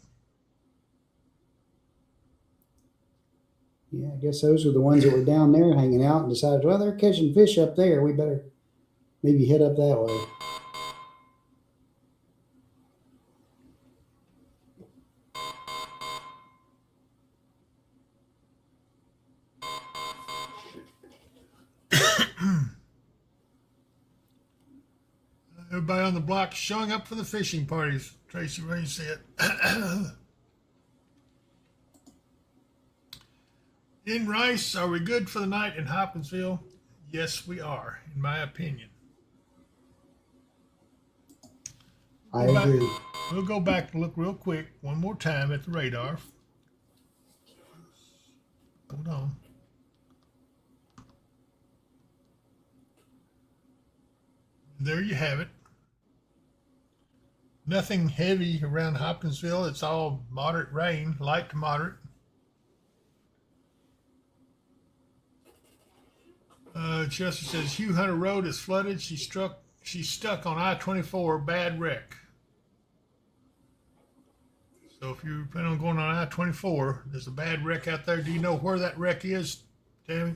Yeah, I guess those were the ones that were down there hanging out and decided, well, they're catching fish up there. We better maybe head up that way. Everybody on the block showing up for the fishing parties, Tracy Rain said. In Rice, are we good for the night in Hopkinsville? Yes, we are, in my opinion. I agree. We'll go back and look real quick one more time at the radar. Hold on. There you have it. Nothing heavy around Hopkinsville. It's all moderate rain, light to moderate. Chelsea says Hugh Hunter Road is flooded. She's stuck on I-24, bad wreck. So if you plan on going on I-24, there's a bad wreck out there. Do you know where that wreck is, Tammy?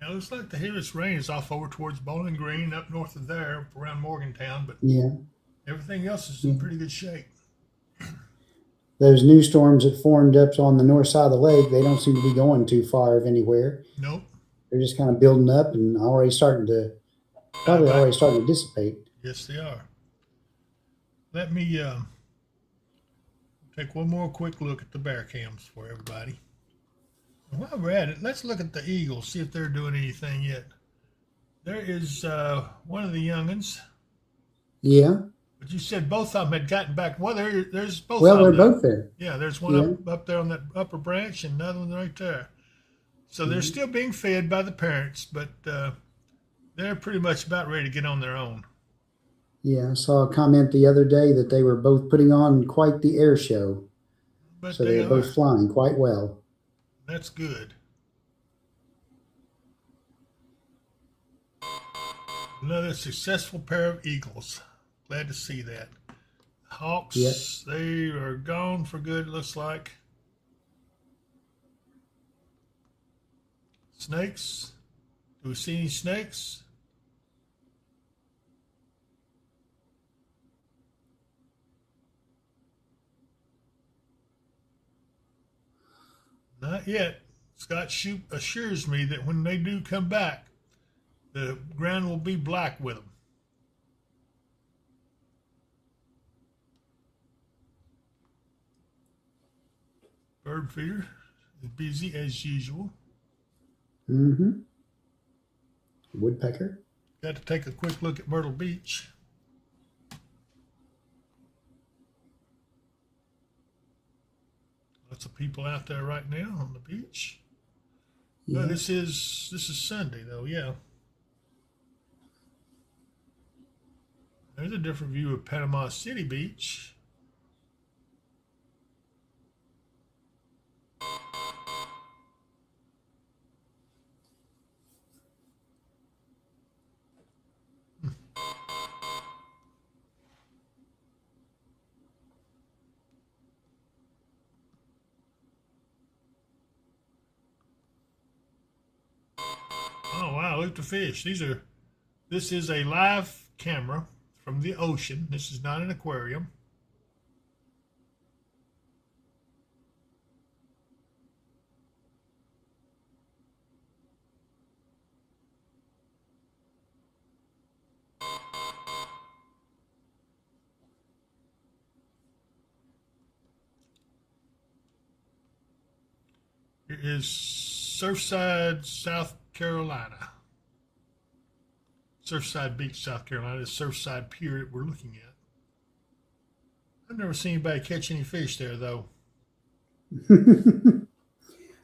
It looks like the heaviest rain is off over towards Bowling Green, up north of there, up around Morgantown, but Yeah. everything else is in pretty good shape. Those new storms that formed up on the north side of the lake, they don't seem to be going too far of anywhere. Nope. They're just kind of building up and already starting to dissipate. Yes, they are. Let me take one more quick look at the bear cams for everybody. And while we're at it, let's look at the eagles, see if they're doing anything yet. There is one of the young'uns. Yeah. But you said both of them had gotten back. Well, there's both Well, of them. they're both there. Yeah, there's one up there on that upper branch and another one right there. So they're still being fed by the parents, but they're pretty much about ready to get on their own. Yeah, I saw a comment the other day that they were both putting on quite the air show. But so they're both flying quite well. That's good. Another successful pair of eagles. Glad to see that. Hawks, they are gone for good, it looks like. Snakes. Do we see any snakes? Not yet. Scott assures me that when they do come back, the ground will be black with them. Bird feeder is busy as usual. Mm-hmm. Woodpecker. Got to take a quick look at Myrtle Beach. Lots of people out there right now on the beach. Yeah. Well, this is Sunday though, yeah. There's a different view of Panama City Beach. Oh wow, look at the fish. This is a live camera from the ocean. This is not an aquarium. Here is Surfside, South Carolina. Surfside Beach, South Carolina. It's Surfside Pier that we're looking at. I've never seen anybody catch any fish there, though.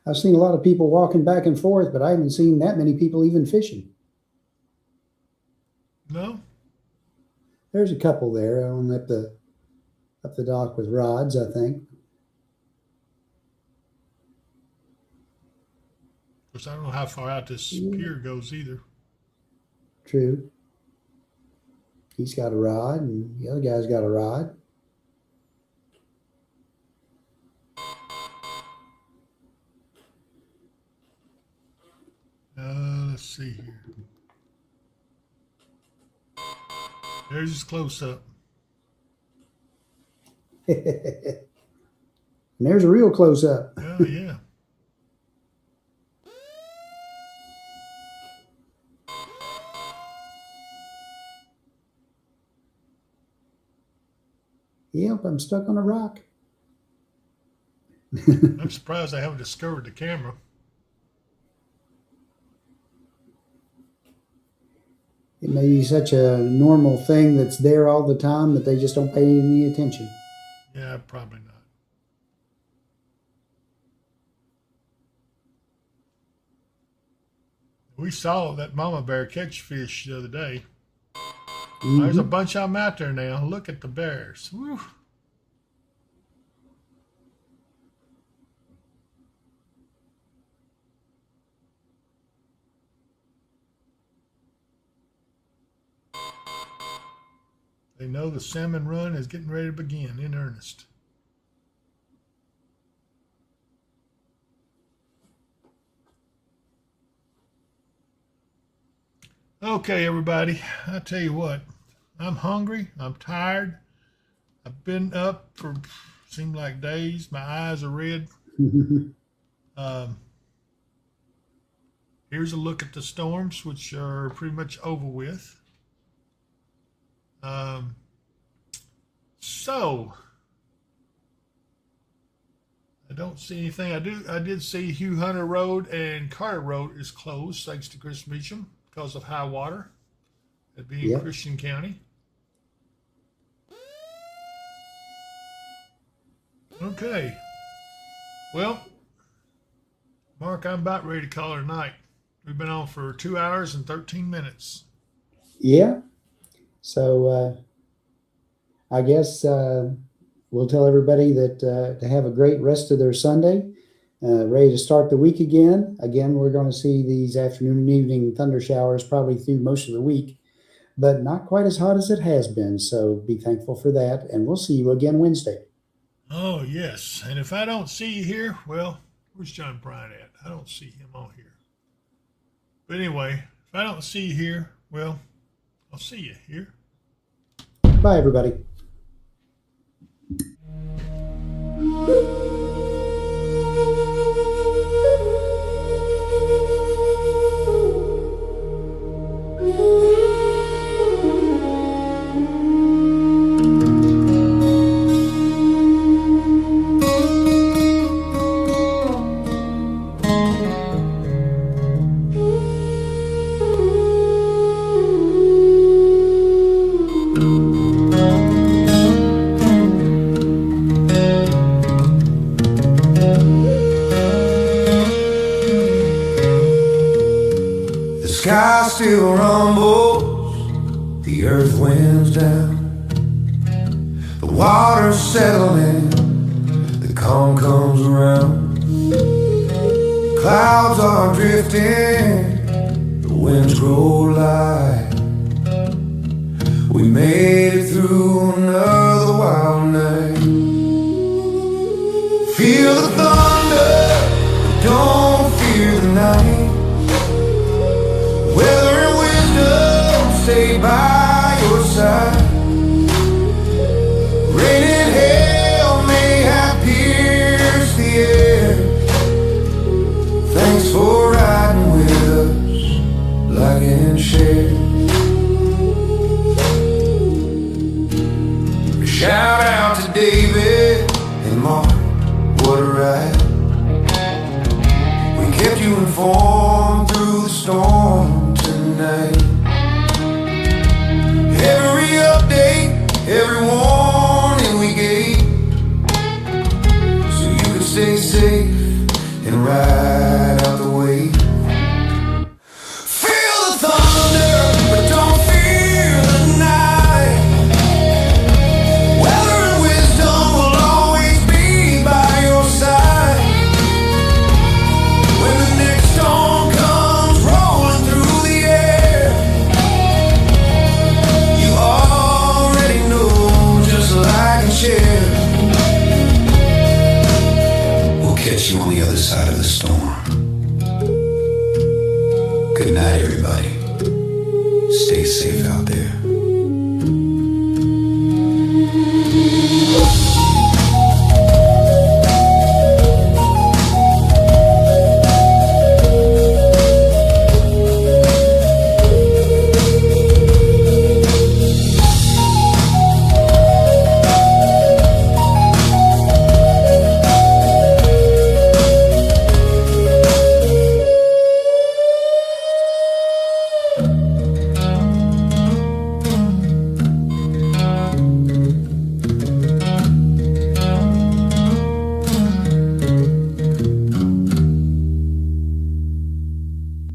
I've seen a lot of people walking back and forth, but I haven't seen that many people even fishing. No? There's a couple there on up the dock with rods, I think. Of course, I don't know how far out this pier goes either. True. He's got a rod, and the other guy's got a rod. Let's see here. There's his close-up. And there's a real close-up. Oh, yeah. Yep, I'm stuck on a rock. I'm surprised I haven't discovered the camera. It may be such a normal thing that's there all the time that they just don't pay any attention. Yeah, probably not. We saw that mama bear catch fish the other day. Mm-hmm. There's a bunch of them out there now. Look at the bears. Woo. They know the salmon run is getting ready to begin in earnest. Okay, everybody. I tell you what, I'm hungry. I'm tired. I've been up for seemed like days. My eyes are red. Here's a look at the storms, which are pretty much over with. So I don't see anything. I did see Hugh Hunter Road and Carter Road is closed thanks to Chris Meacham because of high water. It being Christian County. Okay. Well, Mark, I'm about ready to call it a night. We've been on for 2 hours and 13 minutes. Yeah. So I guess we'll tell everybody that to have a great rest of their Sunday, ready to start the week again. Again, we're going to see these afternoon and evening thunder showers probably through most of the week, but not quite as hot as it has been. So be thankful for that, and we'll see you again Wednesday. Oh, yes. And if I don't see you here, well, where's John Bryant at? I don't see him on here. But anyway, if I don't see you here, well, I'll see you here. Bye, everybody. Sky still rumbles, the earth winds down, the water's settling, the calm comes around, clouds are drifting, the winds grow light. We made it through another wild night. Feel the thunder, but don't fear the night. Weather and wisdom stay by your side. Rain and hail may have pierced the air. Thanks for riding with us, like and share. Shout out to David and Mark, what a ride. We kept you informed through the storm tonight. Every update, every warning we gave, so you could stay safe and ride out the wave. Feel the thunder, but don't fear the night. Weather and wisdom will always be by your side. When the next storm comes rolling through the air, you already know, just like and share. We'll catch you on the other side of the storm. Good night, everybody.